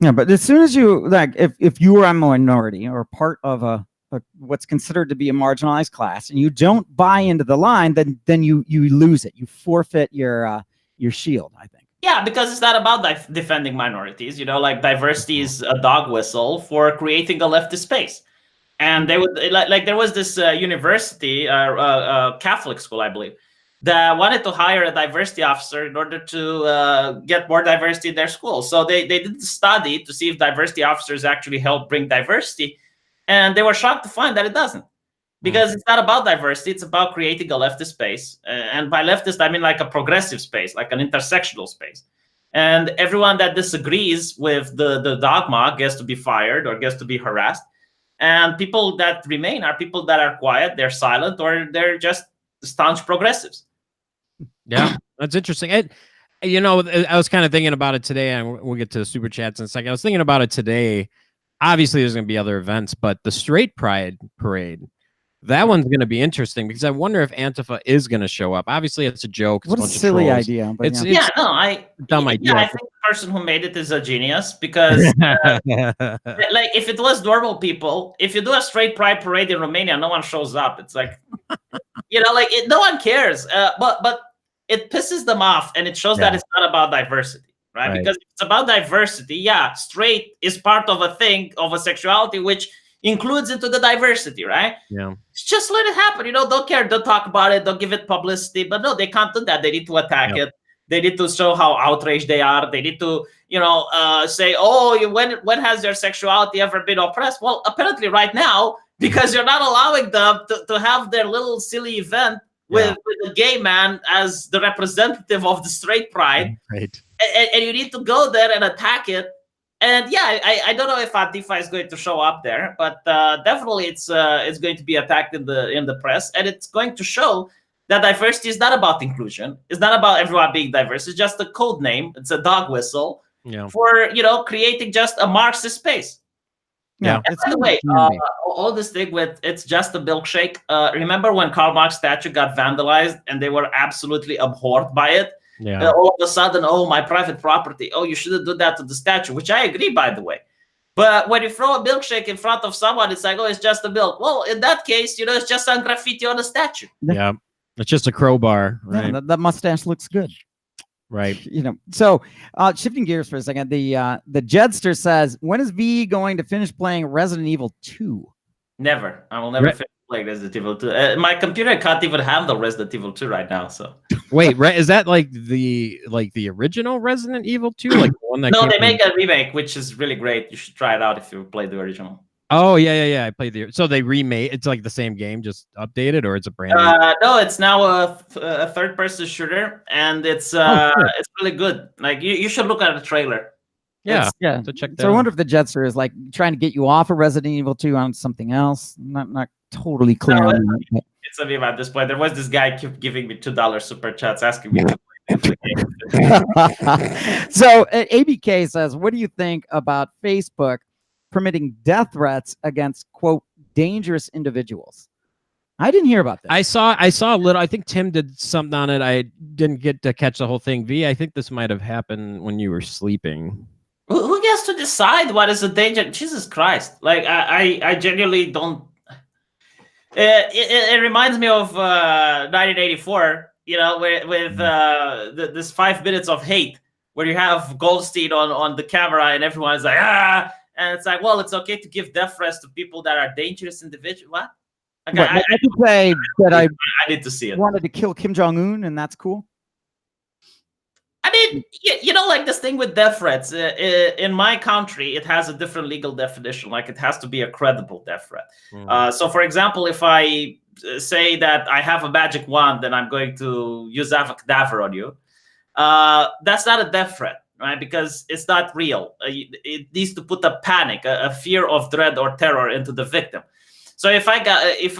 Yeah, but as soon as you if you are a minority or part of a what's considered to be a marginalized class, and you don't buy into the line, then you lose it. You forfeit your shield, I think. Yeah, because it's not about defending minorities. Like diversity is a dog whistle for creating a leftist space. And they would like there was this university, Catholic school, I believe, that wanted to hire a diversity officer in order to get more diversity in their school. So they did a study to see if diversity officers actually help bring diversity, and they were shocked to find that it doesn't. Because it's not about diversity, it's about creating a leftist space. And by leftist, I mean like a progressive space, like an intersectional space. And everyone that disagrees with the dogma gets to be fired or gets to be harassed. And people that remain are people that are quiet, they're silent, or they're just staunch progressives. Yeah, that's interesting. I was kind of thinking about it today, and we'll get to the super chats in a second. I was thinking about it today. Obviously, there's going to be other events, but the Straight Pride Parade, that one's going to be interesting because I wonder if Antifa is going to show up. Obviously, it's a joke. What a silly idea. But it's dumb idea. I think the person who made it is a genius because, like, if it was normal people, if you do a Straight Pride Parade in Romania, no one shows up. It's like, no one cares. But it pisses them off, and it shows that it's not about diversity. Right? Because if it's about diversity, straight is part of a thing of a sexuality which includes into the diversity, right? Yeah. Just let it happen. Don't care. Don't talk about it. Don't give it publicity. But no, they can't do that. They need to attack it. They need to show how outraged they are. They need to, say, oh, when has their sexuality ever been oppressed? Well, apparently right now, because you're not allowing them to have their little silly event with a gay man as the representative of the straight pride. Right. And you need to go there and attack it. And I don't know if Antifa is going to show up there, but definitely it's going to be attacked in the press, and it's going to show that diversity is not about inclusion. It's not about everyone being diverse. It's just a code name. It's a dog whistle for creating just a Marxist space. Yeah. And by the way, all this thing with it's just a milkshake. Remember when Karl Marx statue got vandalized and they were absolutely abhorred by it? Yeah. All of a sudden, oh, my private property. Oh, you shouldn't do that to the statue, which I agree, by the way. But when you throw a milkshake in front of someone, it's like, oh, it's just a milk. Well, in that case, it's just some graffiti on a statue. Yeah. It's just a crowbar, right? Yeah, that mustache looks good. Right. So shifting gears for a second, the Jedster says, when is V going to finish playing Resident Evil 2? Never. I will never finish playing Resident Evil 2. My computer can't even handle Resident Evil 2 right now. So wait, is that like the original Resident Evil 2? Like the one that no, they make a remake, which is really great. You should try it out if you play the original. Oh yeah. I played so they remade. It's like the same game, just updated, or it's a brand new? No, it's now a third-person shooter, and it's really good. Like you should look at the trailer. Yeah. So check that. So I wonder if the Jetster is like trying to get you off of Resident Evil 2 on something else. I'm not totally clear on that. It's a meme at this point. There was this guy keep giving me $2 super chats asking me to play the game. So ABK says, what do you think about Facebook permitting death threats against, quote, dangerous individuals? I didn't hear about that. I saw a little. I think Tim did something on it. I didn't get to catch the whole thing. V, I think this might have happened when you were sleeping. Who gets to decide what is a danger? Jesus Christ! Like I genuinely don't. It reminds me of 1984. With this 5 minutes of hate, where you have Goldstein on the camera and everyone's like and it's like, well, it's okay to give death threats to people that are dangerous individuals. What? Okay, I could say that I need to see it. Wanted to kill Kim Jong-un, and that's cool. I mean, like this thing with death threats. In my country, it has a different legal definition. Like it has to be a credible death threat. So, for example, if I say that I have a magic wand and I'm going to use cadaver on you, that's not a death threat, right? Because it's not real. It needs to put a panic, a fear of dread or terror into the victim. So if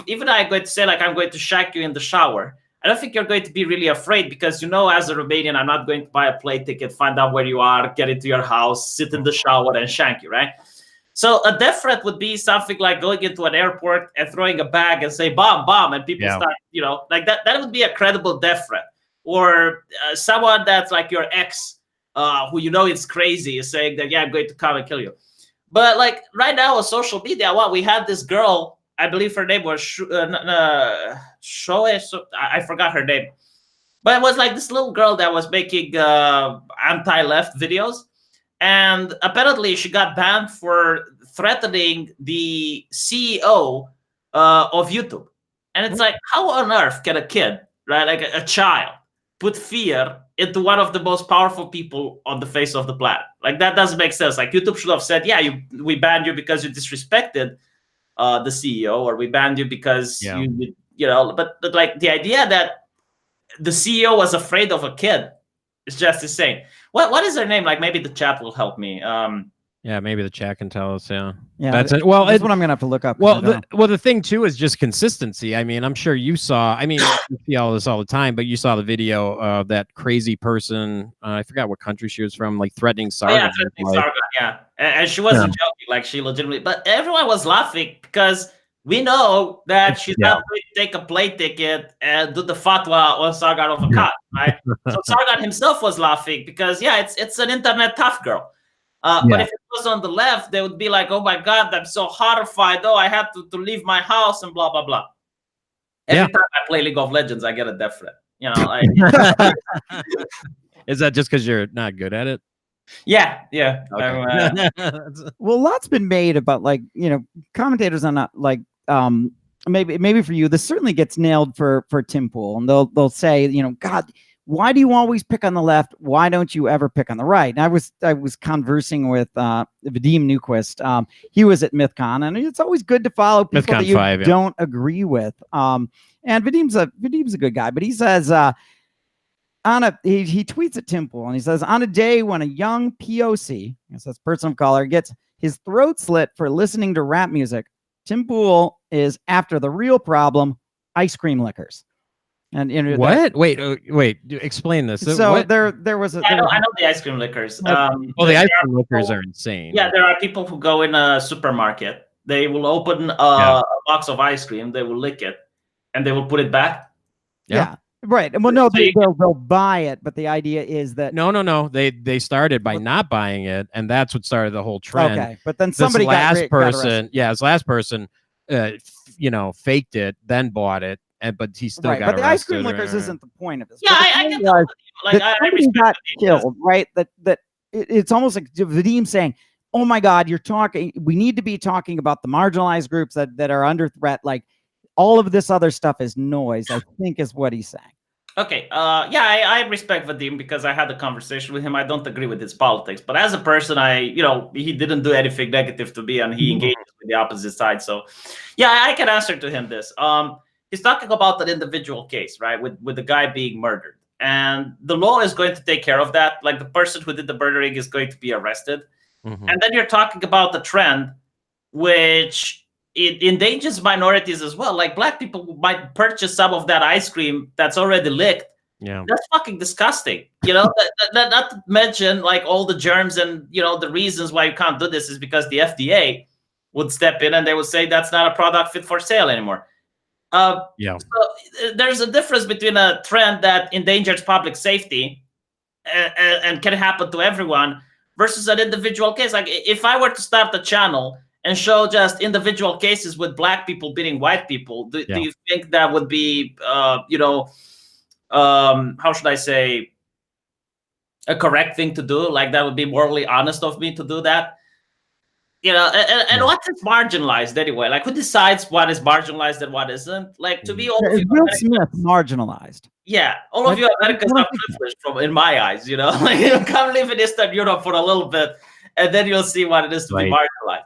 even I'm going to say like I'm going to shank you in the shower, I don't think you're going to be really afraid because as a Romanian, I'm not going to buy a plane ticket, find out where you are, get into your house, sit in the shower, and shank you, right? So a death threat would be something like going into an airport and throwing a bag and say bomb, bomb, and people start, like that. That would be a credible death threat. Or someone that's like your ex, who is crazy, is saying that I'm going to come and kill you. But like right now on social media, we had this girl. I believe her name was Shoe. I forgot her name. But it was like this little girl that was making anti-left videos. And apparently she got banned for threatening the CEO of YouTube. And it's like, how on earth can a kid, right, like a child, put fear into one of the most powerful people on the face of the planet? Like that doesn't make sense. Like YouTube should have said, we banned you because you disrespected the CEO, or we banned you because but like the idea that the CEO was afraid of a kid is just insane. What is her name? Like maybe the chat will help me. Maybe the chat can tell us. Yeah, that's it. Well, that's what I'm gonna have to look up. Well, the thing too is just consistency. I mean, I'm sure you saw. I mean, you see all this all the time, but you saw the video of that crazy person. I forgot what country she was from, like threatening Sargon. And she wasn't joking. Like she legitimately. But everyone was laughing because we know that she's not going to take a plane ticket and do the fatwa on Sargon of Akkad, right? So Sargon himself was laughing because it's an internet tough girl. But if it was on the left, they would be like, oh my God, I'm so horrified. Oh, I have to leave my house and blah, blah, blah. Every time I play League of Legends, I get a death threat. Is that just because you're not good at it? Yeah. Okay. Well, a lot's been made about commentators on like maybe for you, this certainly gets nailed for Tim Pool, and they'll say, God, why do you always pick on the left? Why don't you ever pick on the right? And I was conversing with Vadim Newquist. He was at MythCon, and it's always good to follow people MythCon that you 5, don't agree with. And Vadim's a good guy, but he says he tweets at Tim Pool, and he says, on a day when a young POC, that's person of color, gets his throat slit for listening to rap music, Tim Pool is after the real problem, ice cream lickers. And what? Wait, explain this. So there was I know the ice cream lickers. The ice cream lickers are insane. Yeah, there are people who go in a supermarket. They will open a box of ice cream. They will lick it, and they will put it back. Yeah. Right. Well, no, So you they'll buy it, but the idea is that No. They started by not buying it, and that's what started the whole trend. okay, but then This somebody got last person, arrested. yeah, this last person, faked it, then bought it, but he still Right, got but the ice arrested. cream liquors isn't the point of this. yeah, But the I point can tell. was Like that I somebody respect got it because killed, right? It's almost like Vadim saying, "Oh my God, you're talking. We need to be talking about the marginalized groups that are under threat. Like all of this other stuff is noise." I think is what he's saying. Okay. Yeah, I respect Vadim because I had a conversation with him. I don't agree with his politics, but as a person, he didn't do anything negative to me, and he engages with the opposite side. So, yeah, I can answer to him this. He's talking about an individual case, right, with the guy being murdered, and the law is going to take care of that. Like the person who did the murdering is going to be arrested, and then you're talking about the trend, which it endangers minorities as well. Like black people might purchase some of that ice cream that's already licked. Yeah. That's fucking disgusting. Not to mention like all the germs and the reasons why you can't do this is because the FDA would step in and they would say that's not a product fit for sale anymore. Yeah. So there's a difference between a trend that endangers public safety and can happen to everyone versus an individual case. Like if I were to start a channel and show just individual cases with black people beating white people, do you think that would be, how should I say, a correct thing to do? Like that would be morally honest of me to do that? And what is marginalized anyway? Like who decides what is marginalized and what isn't? Like to me, all of you Will Smith marginalized. Yeah, all of you Americans are privileged in my eyes. Like come live in Eastern Europe for a little bit, and then you'll see what it is to be marginalized.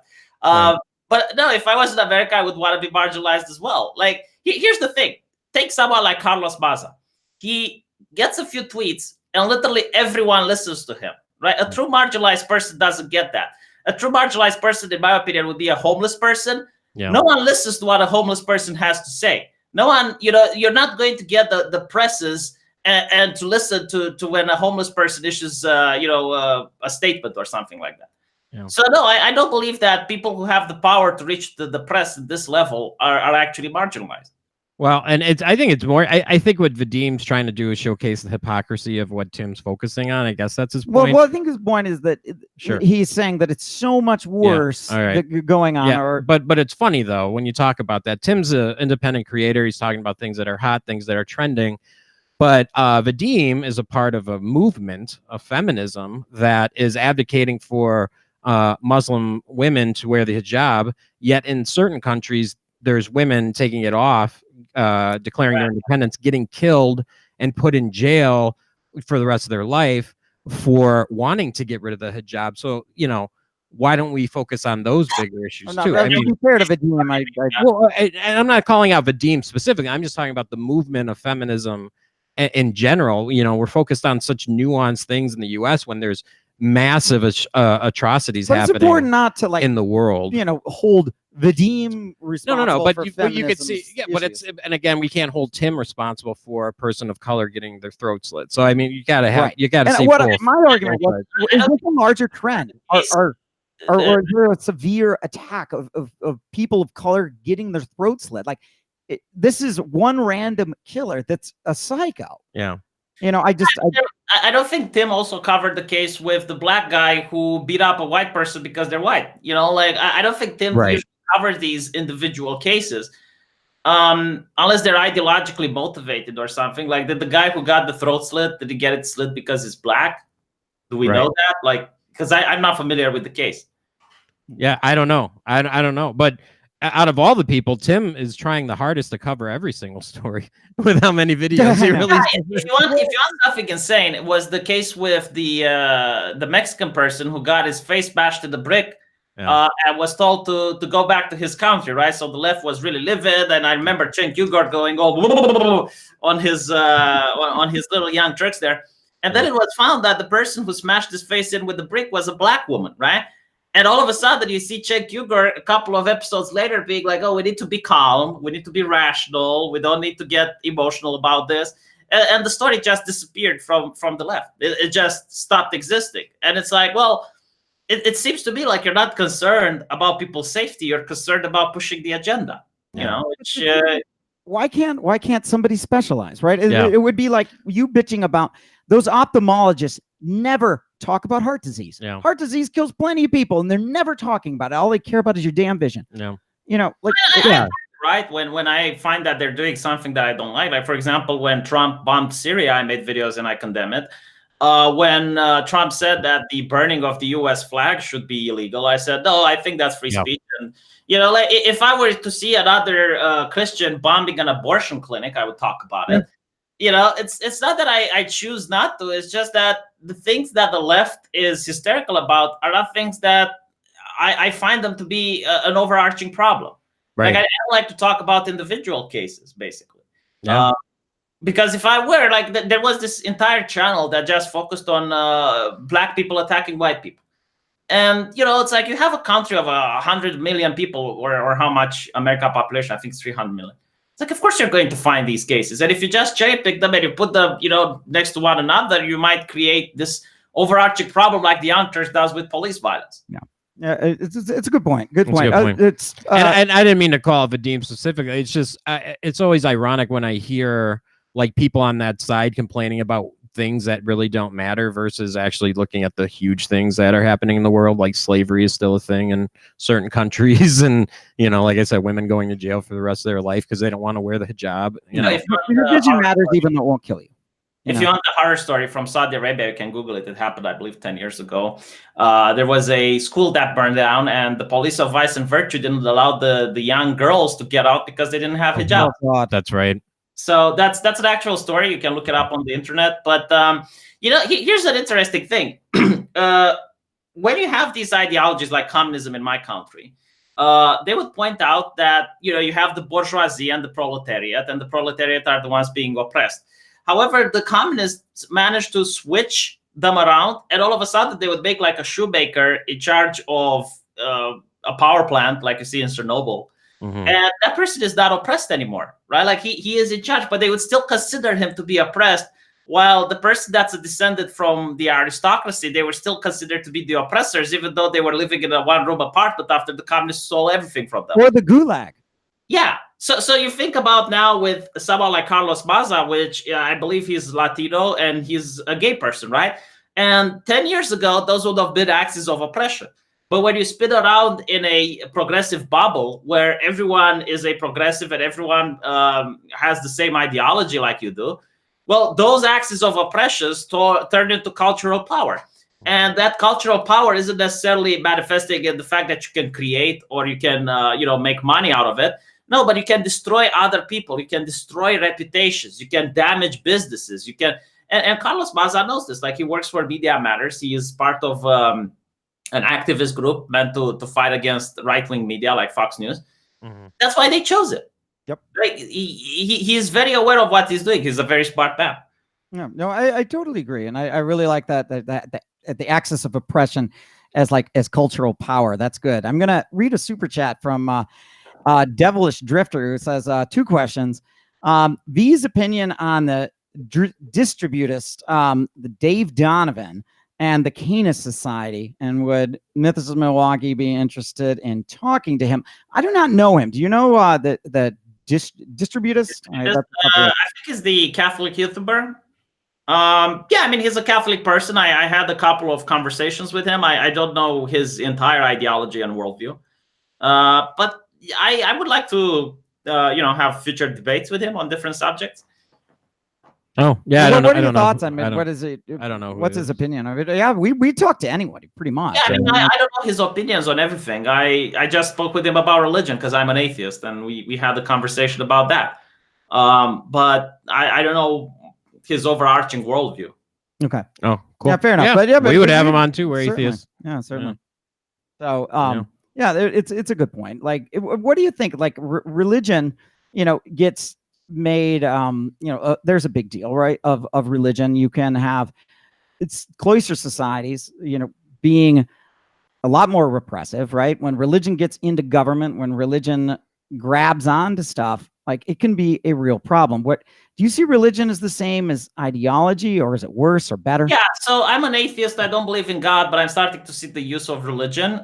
But no, if I was in America, I would want to be marginalized as well. Like here's the thing: take someone like Carlos Maza. He gets a few tweets, and literally everyone listens to him. Right? A true marginalized person doesn't get that. A true marginalized person, in my opinion, would be a homeless person. Yeah. No one listens to what a homeless person has to say. No one, you're not going to get the presses and to listen to when a homeless person issues, a statement or something like that. Yeah. So no, I don't believe that people who have the power to reach the press at this level are actually marginalized. Well, and I think it's more. I think what Vadim's trying to do is showcase the hypocrisy of what Tim's focusing on. I guess that's his point. Well, I think his point is that he's saying that it's so much worse going on. Yeah. But it's funny though when you talk about that. Tim's an independent creator. He's talking about things that are hot, things that are trending. But Vadim is a part of a movement of feminism that is advocating for Muslim women to wear the hijab. Yet in certain countries, there's women taking it off, declaring their independence, getting killed and put in jail for the rest of their life for wanting to get rid of the hijab. So, why don't we focus on those bigger issues too? I mean, fair to Vadim, and I'm not calling out Vadim specifically. I'm just talking about the movement of feminism in general. We're focused on such nuanced things in the U.S. when there's massive atrocities happening. It's important not to in the world, hold Vadim responsible. No, but for you could see, but and again, we can't hold Tim responsible for a person of color getting their throat slit. So I mean, you gotta have, you gotta see both. My argument was, is this a larger trend? Or is there a severe attack of people of color getting their throat slit? Like this is one random killer that's a psycho. Yeah. I don't think Tim also covered the case with the black guy who beat up a white person because they're white. I don't think Tim usually covers these individual cases, unless they're ideologically motivated or something. Like, did the guy who got the throat slit, did he get it slit because he's black? Do we know that? Like, because I'm not familiar with the case. Yeah, I don't know. I don't know, but out of all the people, Tim is trying the hardest to cover every single story with how many videos he released. If you want something insane, it was the case with the Mexican person who got his face bashed in the brick and was told to go back to his country, right? So the left was really livid, and I remember Cenk Uygur going all on his little young tricks there. And then it was found that the person who smashed his face in with the brick was a black woman, right? And all of a sudden, you see Cenk Uygur a couple of episodes later being like, oh, we need to be calm. We need to be rational. We don't need to get emotional about this. And the story just disappeared from the left. It just stopped existing. And it's like, well, it seems to me like you're not concerned about people's safety. You're concerned about pushing the agenda. Which why can't somebody specialize, right? Yeah. It would be like you bitching about those ophthalmologists never talk about heart disease. Yeah. Heart disease kills plenty of people, and they're never talking about it. All they care about is your damn vision. Yeah. You know, like Yeah. Right, when I find that they're doing something that I don't like for example, when Trump bombed Syria, I made videos and I condemn it. When Trump said that the burning of the U.S. flag should be illegal, I said, no, I think that's free Yeah. speech. And, you know, like if I were to see another Christian bombing an abortion clinic, I would talk about it. You know, it's not that I choose not to. It's just that the things that the left is hysterical about are not things that I find them to be an overarching problem. Right. Like I don't like to talk about individual cases, basically. Yeah. Because if I were like, there was this entire channel that just focused on black people attacking white people. And, you know, it's like you have a country of 100 million people or how much America population, I think it's 300 million. It's like, of course, you're going to find these cases. And if you just cherry pick them and you put them, you know, next to one another, you might create this overarching problem like the Young Turks does with police violence. Yeah. Yeah, it's a good point. Good It's a point. good point. It's and I didn't mean to call Vadim specifically. It's just it's always ironic when I hear like people on that side complaining about things that really don't matter versus actually looking at the huge things that are happening in the world, like slavery is still a thing in certain countries, and you know, like I said, women going to jail for the rest of their life because they don't want to wear the hijab. You know, if your vision matters, even though it won't kill you. If you want the horror story from Saudi Arabia, you can Google it. It happened, I believe, 10 years ago. There was a school that burned down, and the police of vice and virtue didn't allow the young girls to get out because they didn't have hijab. Oh, God. that's right. So that's an actual story. You can look it up on the internet. But you know, here's an interesting thing. When you have these ideologies like communism in my country, they would point out that, you know, you have the bourgeoisie and the proletariat are the ones being oppressed. However, the communists managed to switch them around, and all of a sudden they would make like a shoemaker in charge of a power plant, like you see in Chernobyl. Mhm. And that person is not oppressed anymore, right? Like he is in charge, but they would still consider him to be oppressed, while the person that's a descendant from the aristocracy, they were still considered to be the oppressors, even though they were living in a one-room apartment after the communists stole everything from them. Or the gulag. Yeah. So you think about now with someone like Carlos Maza, which I believe he's Latino and he's a gay person, right? And 10 years ago, those would have been axes of oppression. But when you spin around in a progressive bubble where everyone is a progressive and everyone has the same ideology like you do, well, those axes of oppressions turn into cultural power. And that cultural power isn't necessarily manifesting in the fact that you can create or you can, you know, make money out of it. No, but you can destroy other people. You can destroy reputations. You can damage businesses. You can, and Carlos Maza knows this. Like, he works for Media Matters. He is part of an activist group meant to fight against right-wing media like Fox News. Mhm. That's why they chose it. Yep. Like, he is very aware of what he's doing. He's a very smart man. Yeah, no, I totally agree, and I really like that the axis of oppression as cultural power. That's good. I'm gonna read a super chat from Devilish Drifter, who says 2 questions. V's opinion on the distributist, the Dave Donovan, and the Canis Society, and would Mythos of Milwaukee be interested in talking to him? I do not know him. Do you know the distributist? I think he's the Catholic YouTuber. Yeah, I mean, he's a Catholic person. I had a couple of conversations with him. I don't know his entire ideology and worldview, but I would like to you know, have future debates with him on different subjects. Oh yeah, What are your thoughts on it? What is it? I don't know. What's his opinion of it? Yeah, we talk to anybody pretty much. Yeah, I mean, I don't know his opinions on everything. I just spoke with him about religion because I'm an atheist, and we had a conversation about that. But I don't know his overarching worldview. Okay. Oh, cool. Yeah, fair enough. Yeah, but yeah, we would have him on too. We're certainly. atheists. Yeah, certainly. So, yeah, it's a good point. Like, what do you think? Like, religion, you know, gets made. You know, there's a big deal, right? Of religion. You can have it's cloister societies, you know, being a lot more repressive, right? When religion gets into government, when religion grabs onto stuff, like it can be a real problem. What do you see religion as the same as ideology, or is it worse or better? Yeah, so I'm an atheist. I don't believe in God, but I'm starting to see the use of religion,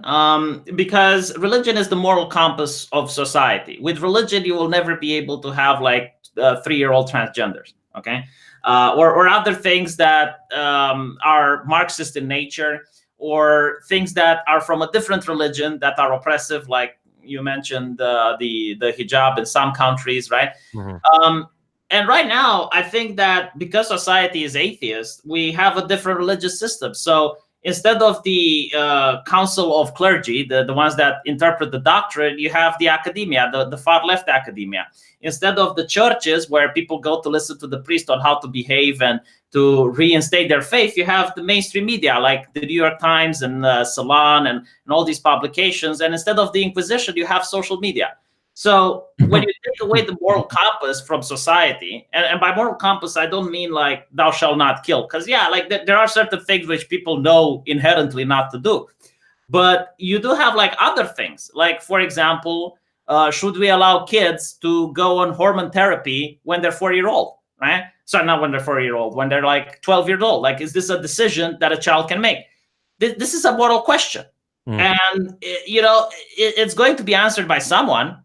because religion is the moral compass of society. With religion, you will never be able to have like 3-year-old transgenders, okay, or other things that are Marxist in nature, or things that are from a different religion that are oppressive, like you mentioned the hijab in some countries, right? And right now, I think that because society is atheist, we have a different religious system. So instead of the council of clergy, the ones that interpret the doctrine, you have the academia, the far left academia. Instead of the churches where people go to listen to the priest on how to behave and to reinstate their faith, you have the mainstream media like the New York Times and Salon and all these publications. And instead of the Inquisition, you have social media. So when you take away the moral compass from society, and by moral compass, I don't mean like thou shalt not kill, because yeah, like there are certain things which people know inherently not to do. But you do have like other things, like for example, should we allow kids to go on hormone therapy when they're 4-year-old, right? Sorry, not when they're 4-year-old, when they're like 12 years old. Like, is this a decision that a child can make? This is a moral question. And it's going to be answered by someone.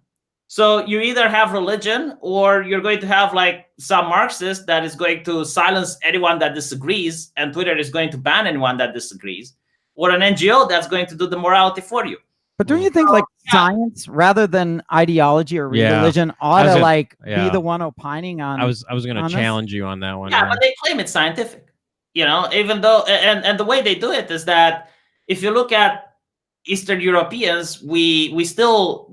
So you either have religion, or you're going to have like some Marxist that is going to silence anyone that disagrees, and Twitter is going to ban anyone that disagrees, or an NGO that's going to do the morality for you. But don't you think like science rather than ideology or religion ought to be the one opining on? I was going to challenge you on that one. Yeah, but they claim it's scientific, even though, and the way they do it is that if you look at Eastern Europeans, we still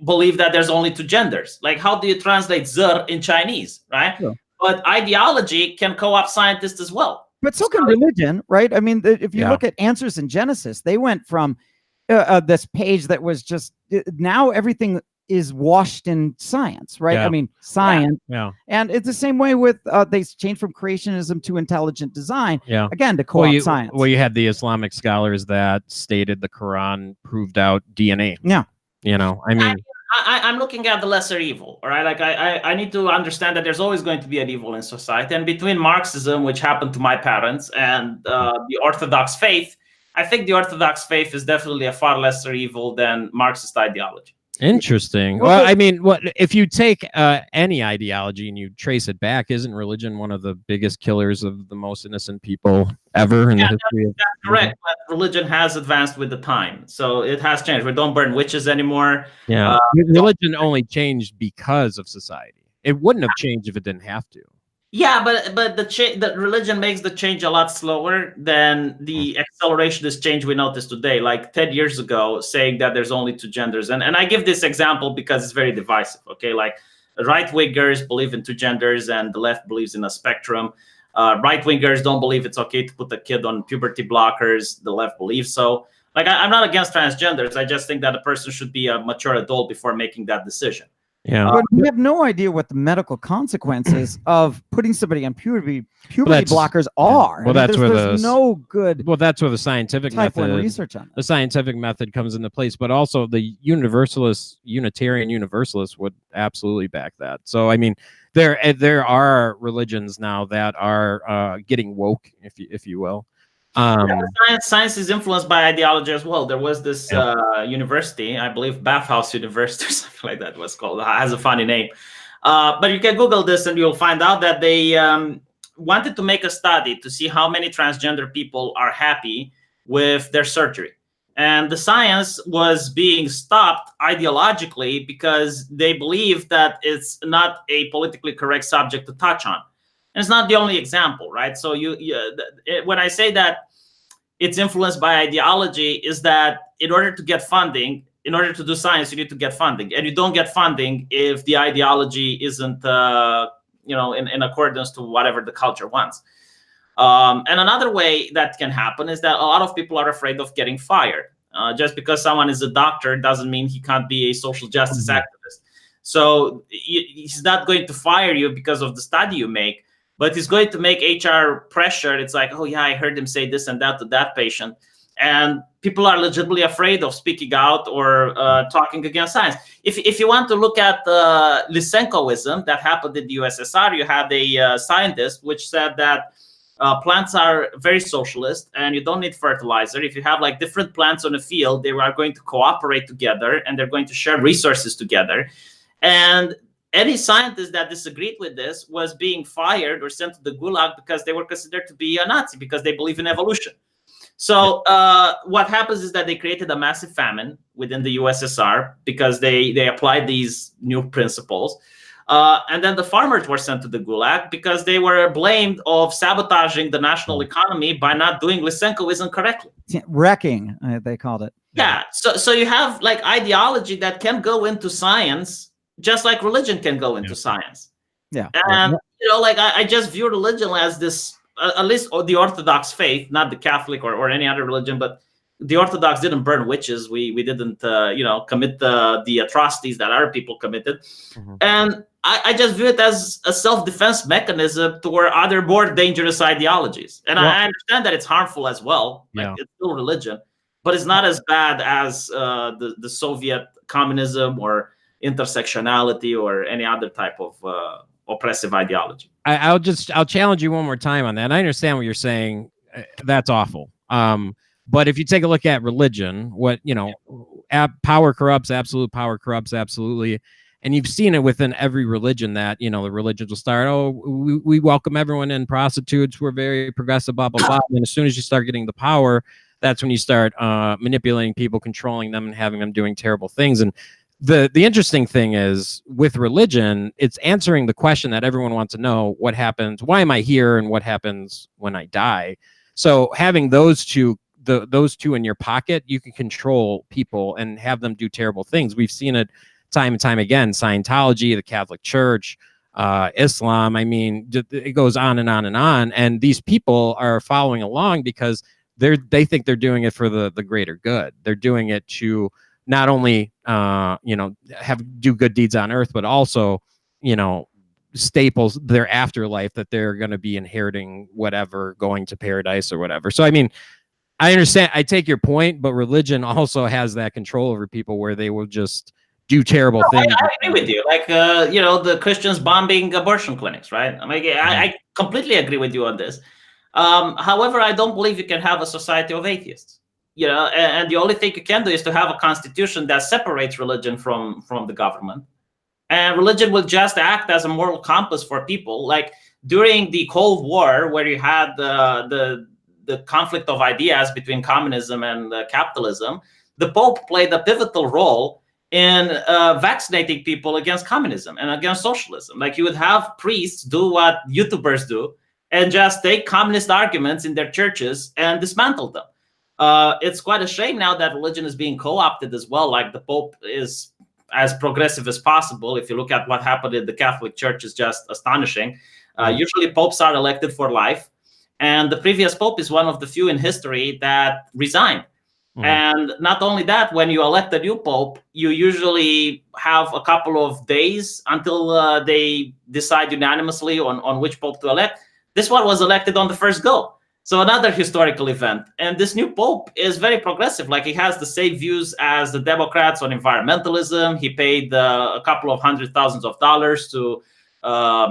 believe that there's only 2 genders. Like, how do you translate "zer" in Chinese, right? Sure. But ideology can co-opt scientists as well. But so can religion, right? I mean, if you look at Answers in Genesis, they went from this page that was just, now everything is washed in science, right? I mean, science. And it's the same way with, they changed from creationism to intelligent design. Again, to co-opt science. Well, you had the Islamic scholars that stated the Quran proved out DNA. I mean, I'm looking at the lesser evil, all right? Like I need to understand that there's always going to be an evil in society. And between Marxism, which happened to my parents, and the Orthodox faith, I think the Orthodox faith is definitely a far lesser evil than Marxist ideology. Interesting. Well, I mean, if you take any ideology and you trace it back, isn't religion one of the biggest killers of the most innocent people ever in the history of? That's correct. But religion has advanced with the time, so it has changed. We don't burn witches anymore. Religion only changed because of society. It wouldn't have changed if it didn't have to. Yeah, but the religion makes the change a lot slower than the accelerationist change we notice today. Like 10 years ago, saying that there's only 2 genders, and I give this example because it's very divisive. Okay, like right wingers believe in 2 genders, and the left believes in a spectrum. Right wingers don't believe it's okay to put a kid on puberty blockers. The left believes so. Like I'm not against transgenders. I just think that a person should be a mature adult before making that decision. But we have no idea what the medical consequences of putting somebody on puberty blockers are. Well, that's where there's no good. Well, that's where the scientific method, research on that. The scientific method comes into place, but also the Unitarian Universalists would absolutely back that. So, I mean, there are religions now that are getting woke, if you will. Science is influenced by ideology as well. There was this university, I believe Bathhouse University or something like that was called. It has a funny name. But you can Google this and you'll find out that they wanted to make a study to see how many transgender people are happy with their surgery. And the science was being stopped ideologically because they believe that it's not a politically correct subject to touch on. And it's not the only example, right? So when I say that it's influenced by ideology, is that in order to get funding, in order to do science, you need to get funding, and you don't get funding if the ideology isn't, in accordance to whatever the culture wants. And another way that can happen is that a lot of people are afraid of getting fired. Just because someone is a doctor doesn't mean he can't be a social justice activist. So he's not going to fire you because of the study you make, but it's going to make HR pressure. It's like, oh yeah, I heard him say this and that to that patient. and people are legitimately afraid of speaking out or talking against science. If you want to look at Lysenkoism that happened in the USSR, you had a scientist which said that plants are very socialist and you don't need fertilizer. If you have like different plants on a field, they are going to cooperate together and they're going to share resources together. And any scientist that disagreed with this was being fired or sent to the gulag because they were considered to be a Nazi because they believe in evolution. So what happens is that they created a massive famine within the USSR because they applied these new principles. And then the farmers were sent to the gulag because they were blamed of sabotaging the national economy by not doing Lysenkoism correctly. Wrecking, they called it. Yeah. So you have like ideology that can go into science just like religion can go into science. Yeah. And, you know, like I just view religion as this, at least the Orthodox faith, not the Catholic or any other religion, but the Orthodox didn't burn witches. We didn't, commit the atrocities that other people committed. And I just view it as a self-defense mechanism toward other more dangerous ideologies. And I understand that it's harmful as well. Like it's still religion, but it's not as bad as the Soviet communism or intersectionality or any other type of oppressive ideology. I'll challenge you one more time on that. I understand what you're saying. That's awful. But if you take a look at religion, what, power corrupts, absolute power corrupts, absolutely. And you've seen it within every religion that, the religions will start, we welcome everyone in, prostitutes, we're very progressive, blah, blah, blah. And as soon as you start getting the power, that's when you start manipulating people, controlling them, and having them doing terrible things. And the interesting thing is with religion, it's answering the question that everyone wants to know: what happens? Why am I here? And what happens when I die? So having those two in your pocket, you can control people and have them do terrible things. We've seen it time and time again. Scientology, the Catholic Church, Islam. I mean, it goes on and on and on. And these people are following along because they think they're doing it for the greater good. They're doing it to not only do good deeds on earth, but also staples their afterlife, that they're going to be inheriting whatever, going to paradise or whatever. So I mean, I understand, I take your point, but religion also has that control over people where they will just do terrible things. I agree with you. Like the Christians bombing abortion clinics, right? I mean, I completely agree with you on this. However, I don't believe you can have a society of atheists. And the only thing you can do is to have a constitution that separates religion from the government, and religion will just act as a moral compass for people. Like during the Cold War, where you had the conflict of ideas between communism and capitalism, the Pope played a pivotal role in vaccinating people against communism and against socialism. Like you would have priests do what YouTubers do and just take communist arguments in their churches and dismantle them. It's quite a shame now that religion is being co-opted as well. Like the Pope is as progressive as possible. If you look at what happened in the Catholic Church, is just astonishing. Usually popes are elected for life. And the previous Pope is one of the few in history that resigned. And not only that, when you elect a new Pope, you usually have a couple of days until they decide unanimously on which Pope to elect. This one was elected on the first go. So another historical event. And this new Pope is very progressive. Like he has the same views as the Democrats on environmentalism. He paid a couple of $100,000s to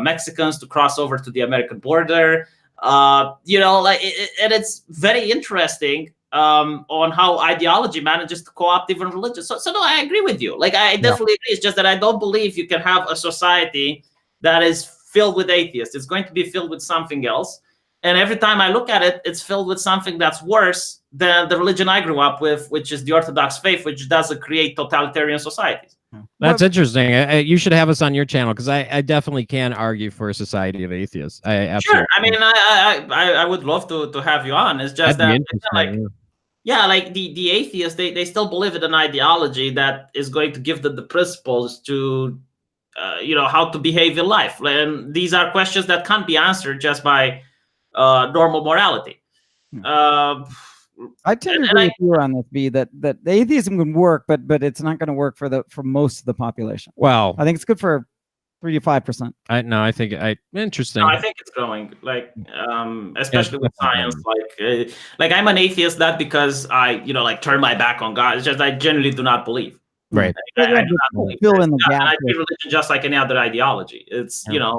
Mexicans to cross over to the American border. And it's very interesting on how ideology manages to co-opt even religion. So no, I agree with you. Like I definitely agree. It's just that I don't believe you can have a society that is filled with atheists. It's going to be filled with something else. And every time I look at it, it's filled with something that's worse than the religion I grew up with, which is the Orthodox faith, which doesn't create totalitarian societies. That's interesting. You should have us on your channel, because I definitely can argue for a society of atheists. Sure. I mean, I would love to have you on. It's just that, like the atheists, they still believe in an ideology that is going to give them the principles to, how to behave in life. And these are questions that can't be answered just by normal morality. I tend to agree with you on this, B, that atheism can work, but it's not going to work for most of the population. Well, I think it's good for 3 to 5%. I think interesting. No, I think it's growing, like especially with definitely. science. Like I'm an atheist, not because I, like turn my back on God. It's just I generally do not believe. Right. I do not believe. Fill there's in the God, gap and I with- see religion just like any other ideology. It's Yeah.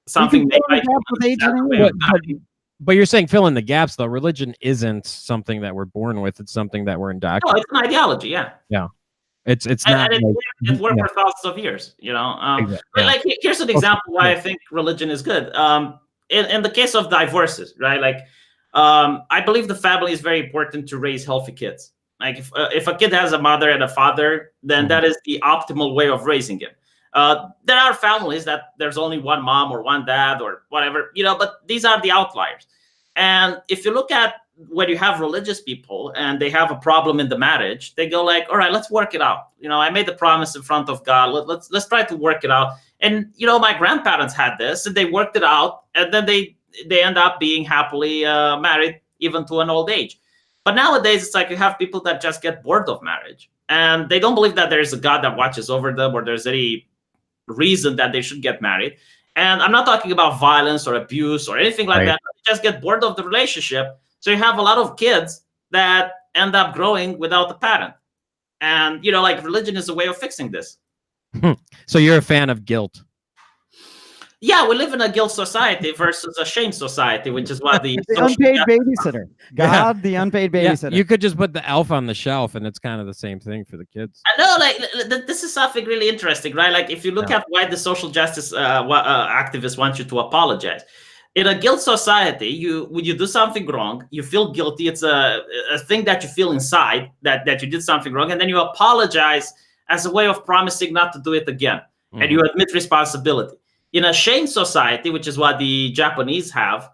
something You can made fill in by the gap with humans. age That's and the way age. of God. But you're saying fill in the gaps, though. Religion isn't something that we're born with. It's something that we're No, indoctrinated. it's an ideology, yeah. It's And not. it worked Yeah, for thousands of years, exactly, But yeah. like, here's an example why I think religion is good. In the case of divorces, right? Like, I believe the family is very important to raise healthy kids. Like, if a kid has a mother and a father, then Mhm. that is the optimal way of raising him. There are families that there's only one mom or one dad or whatever, but these are the outliers. And if you look at when you have religious people and they have a problem in the marriage, they go like, all right, let's work it out. I made the promise in front of God. Let's try to work it out. And my grandparents had this and they worked it out, and then they end up being happily married even to an old age. But nowadays it's like you have people that just get bored of marriage and they don't believe that there's a God that watches over them or there's any reason that they should get married. And I'm not talking about violence or abuse or anything like Right. that. They just get bored of the relationship. So you have a lot of kids that end up growing without a parent. And, like religion is a way of fixing this. So you're a fan of guilt. Yeah, we live in a guilt society versus a shame society, which is what the The unpaid babysitter. God, the unpaid Yeah, babysitter. you could just put the elf on the shelf, and it's kind of the same thing for the kids. I know, like this is something really interesting, right? Like if you look at why the social justice activists want you to apologize. In a guilt society, when you do something wrong, you feel guilty. It's a thing that you feel inside that you did something wrong, and then you apologize as a way of promising not to do it again, and you admit responsibility. In a shame society, which is what the Japanese have,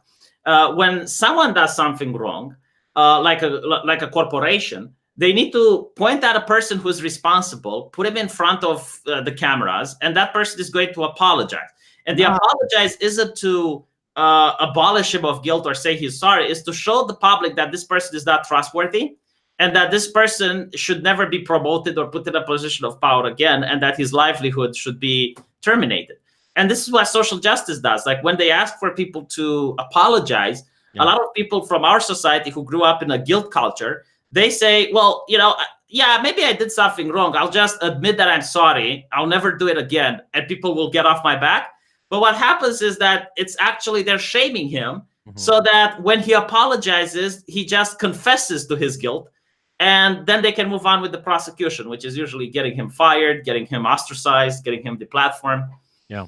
when someone does something wrong, like a corporation, they need to point at a person who's responsible, put him in front of the cameras, and that person is going to apologize. And the apologize isn't to abolish him of guilt or say he's sorry, is to show the public that this person is not trustworthy and that this person should never be promoted or put in a position of power again, and that his livelihood should be terminated. And this is what social justice does. Like when they ask for people to apologize, a lot of people from our society who grew up in a guilt culture, they say, well, yeah, maybe I did something wrong. I'll just admit that I'm sorry. I'll never do it again. And people will get off my back. But what happens is that it's actually they're shaming him so that when he apologizes, he just confesses to his guilt. And then they can move on with the prosecution, which is usually getting him fired, getting him ostracized, getting him deplatformed. Yeah.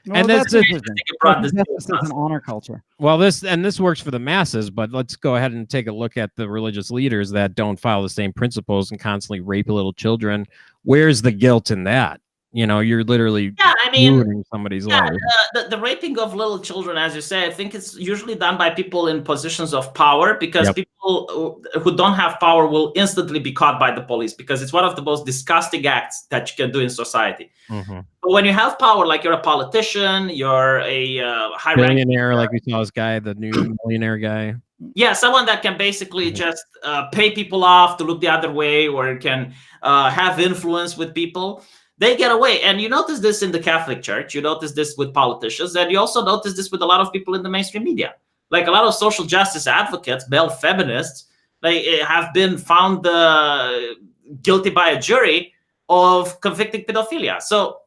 Well, And that's that's interesting. brought this Justice is an honor culture. Well, this works for the masses, but let's go ahead and take a look at the religious leaders that don't follow the same principles and constantly rape little children. Where's the guilt in that? You're literally ruining somebody's life. The raping of little children, as you say, I think it's usually done by people in positions of power because people who don't have power will instantly be caught by the police because it's one of the most disgusting acts that you can do in society. But when you have power, like you're a politician, you're a high-ranking millionaire, like we saw this guy, the new millionaire guy. Yeah, someone that can basically just pay people off to look the other way or can have influence with people. They get away. And you notice this in the Catholic Church. You notice this with politicians. And you also notice this with a lot of people in the mainstream media. Like a lot of social justice advocates, male feminists, they have been found guilty by a jury of convicting pedophilia. So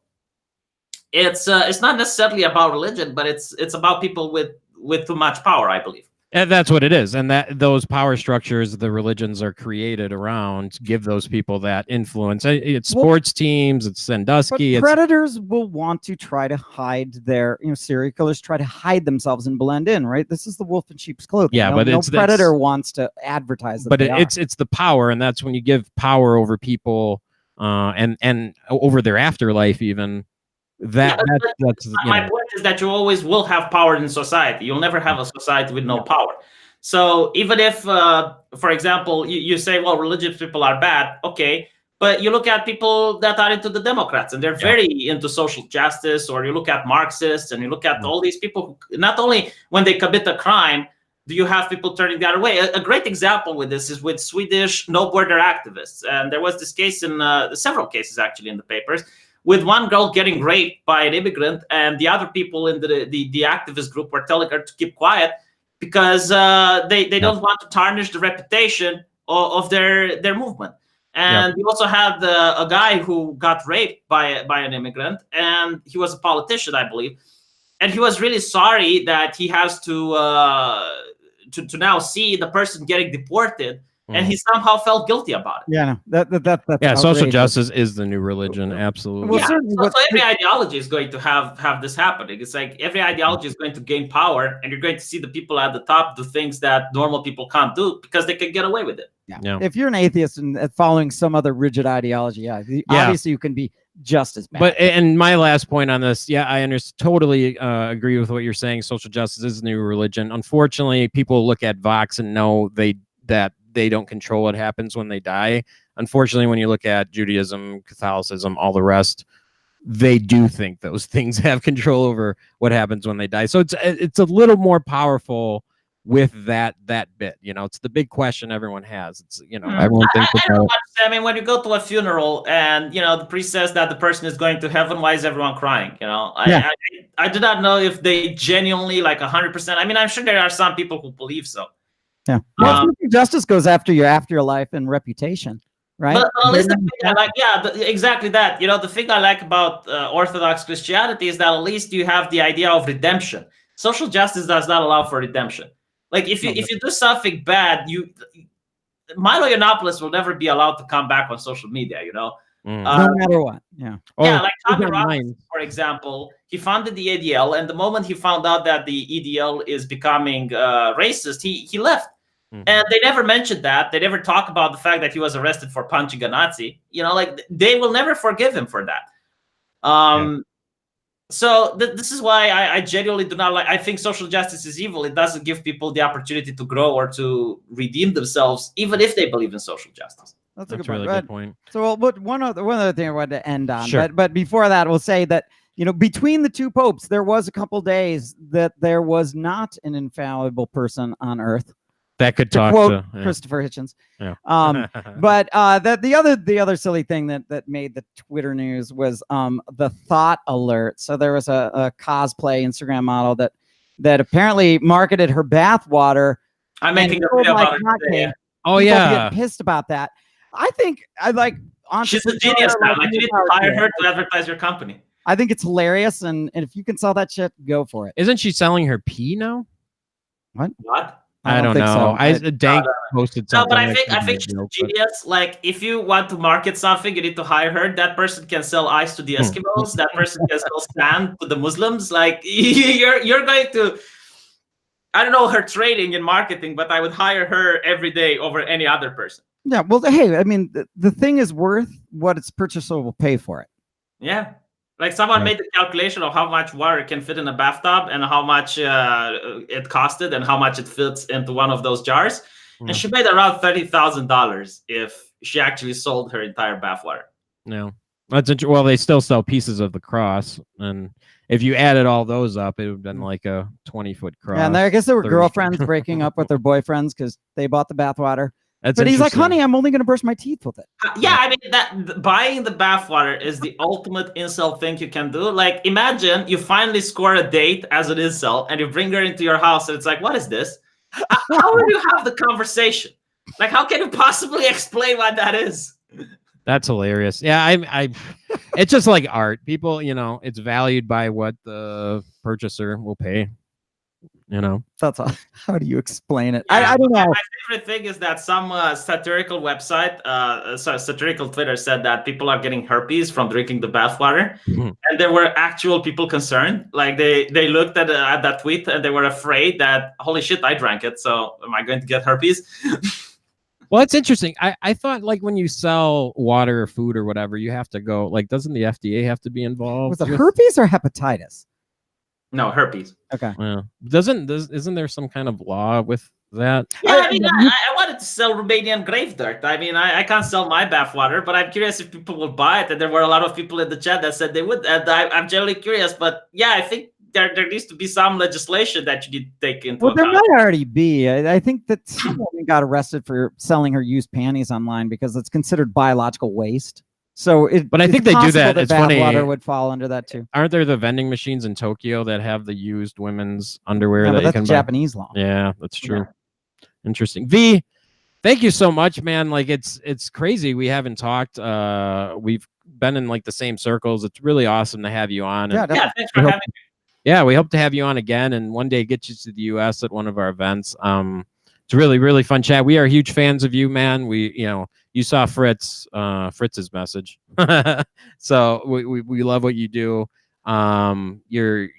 it's not necessarily about religion, but it's about people with too much power, I believe. And that's what it is. And that those power structures, the religions are created around, give those people that influence. It's sports teams, it's Sandusky. Predators will want to try to hide their, serial killers try to hide themselves and blend in, right? This is the wolf in sheep's clothing. Yeah, but no predator wants to advertise that. But it's the power, and that's when you give power over people and over their afterlife even. That's my point is that you always will have power in society. You'll never have a society with no power. So even if, for example, you say, well, religious people are bad, okay, but you look at people that are into the Democrats and they're very into social justice, or you look at Marxists and you look at all these people who, not only when they commit a crime, do you have people turning the other way? A great example with this is with Swedish no border activists. And there was this case in several cases actually in the papers, with one girl getting raped by an immigrant, and the other people in the activist group were telling her to keep quiet because they don't want to tarnish the reputation of their movement. And we also had a guy who got raped by an immigrant, and he was a politician, I believe, and he was really sorry that he has to now see the person getting deported. And he somehow felt guilty about it. Yeah, no, that's social justice is the new religion. Absolutely. Well, Yeah. certainly So every ideology is going to have this happening. It's like every ideology is going to gain power, and you're going to see the people at the top do things that normal people can't do because they can get away with it. Yeah. If you're an atheist and following some other rigid ideology, obviously you can be just as bad. But and my last point on this, I totally agree with what you're saying. Social justice is the new religion. Unfortunately, people look at Vox and know that they don't control what happens when they die. Unfortunately, when you look at Judaism, Catholicism, all the rest, they do think those things have control over what happens when they die. So it's a little more powerful with that bit. It's the big question everyone has. It's everyone thinks I don't know what to say. I mean, when you go to a funeral and the priest says that the person is going to heaven, why is everyone crying? I do not know if they genuinely 100%. I mean, I'm sure there are some people who believe so. Yeah, justice goes after your afterlife and reputation, right? But at least the thing I like, exactly that. The thing I like about Orthodox Christianity is that at least you have the idea of redemption. Social justice does not allow for redemption. Like if you do something bad, Milo Yiannopoulos will never be allowed to come back on social media. No matter what. Yeah. Like Tommy Robinson, for example, he founded the ADL, and the moment he found out that the EDL is becoming racist, he left. And they never mentioned that. They never talk about the fact that he was arrested for punching a Nazi. They will never forgive him for that. So this is why I genuinely do not like. I think social justice is evil. It doesn't give people the opportunity to grow or to redeem themselves, even if they believe in social justice. That's a really good point. So, one other thing I wanted to end on, Sure. but before that, we'll say that between the two popes, there was a couple days that there was not an infallible person on earth that could talk to Christopher Hitchens. Yeah. But that the other silly thing that made the Twitter news was the thought alert. So there was a cosplay Instagram model that apparently marketed her bath water. I'm making a video about it today. Oh yeah, get pissed about that. I think she's a genius now. Like, you need to hire her to advertise your company. I think it's hilarious, and if you can sell that shit, go for it. Isn't she selling her pee now? What? I don't know. So. Dank posted something. No, but I think she's genius. Like, if you want to market something, you need to hire her. That person can sell ice to the Eskimos. That person can sell sand to the Muslims. Like, you're going to. I don't know her trading in marketing, but I would hire her every day over any other person. Yeah, well, hey, I mean, the thing is worth what its purchaser will pay for it. Yeah. Like, someone made the calculation of how much water can fit in a bathtub and how much it costed and how much it fits into one of those jars. And she made around $30,000 if she actually sold her entire bath water. No. Well, they still sell pieces of the cross. And if you added all those up, it would have been like a 20-foot cross. Yeah, and I guess there were girlfriends breaking up with their boyfriends because they bought the bath water. That's but he's like, honey, I'm only going to brush my teeth with it. Yeah, I mean, that buying the bathwater is the ultimate incel thing you can do. Like, imagine you finally score a date as an incel and you bring her into your house and it's like, what is this? How will you have the conversation? Like, how can you possibly explain what that is? That's hilarious. Yeah, I it's just like art. People, it's valued by what the purchaser will pay. That's all. How do you explain it? Yeah, I don't know. My favorite thing is that some satirical website, satirical Twitter said that people are getting herpes from drinking the bathwater, and there were actual people concerned. Like they looked at that tweet and they were afraid that, holy shit, I drank it, so am I going to get herpes? Well, it's interesting. I thought, like, when you sell water or food or whatever, you have to go, like, doesn't the FDA have to be involved? Was it herpes or hepatitis? No, herpes. Okay. Yeah. Isn't there some kind of law with that? Yeah, I mean, I wanted to sell Romanian grave dirt. I mean, I can't sell my bathwater, but I'm curious if people will buy it. And there were a lot of people in the chat that said they would. And I'm generally curious. But yeah, I think there needs to be some legislation that you need to take into account. Well, there might already be. I think that someone got arrested for selling her used panties online because it's considered biological waste. So But I think they do that. It's funny. Water would fall under that too. Aren't there the vending machines in Tokyo that have the used women's underwear Yeah, that but you that's can buy? Japanese law. Yeah, that's true. Yeah. Interesting. V, thank you so much, man. Like it's crazy. We haven't talked. We've been in like the same circles. It's really awesome to have you on. Yeah, And Yeah, thanks for having me. yeah, we hope to have you on again and one day get you to the US at one of our events. It's really, really fun chat. We are huge fans of you, man. We, you saw Fritz's message. So we love what you do. You're,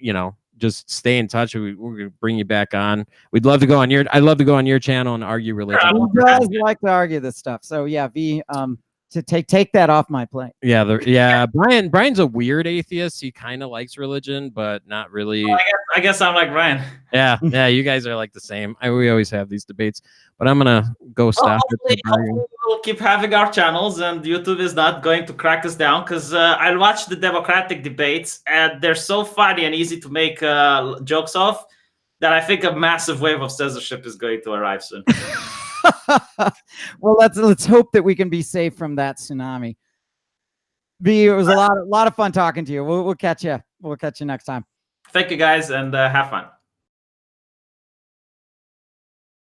just stay in touch. We're gonna bring you back on. I'd love to go on your channel and argue religion. He does like to argue this stuff. So yeah, V, to take that off my plate. Yeah, Brian's a weird atheist. He kind of likes religion, but not really. Well, I guess I'm like Ryan. Yeah, you guys are like the same. We always have these debates, but I'm gonna go stop it. Hopefully we'll keep having our channels, and YouTube is not going to crack us down, because I watch the Democratic debates, and they're so funny and easy to make jokes of that I think a massive wave of censorship is going to arrive soon. Well, let's hope that we can be safe from that tsunami. B, it was a lot of fun talking to you. We'll catch you. We'll catch you next time. Thank you guys, and have fun.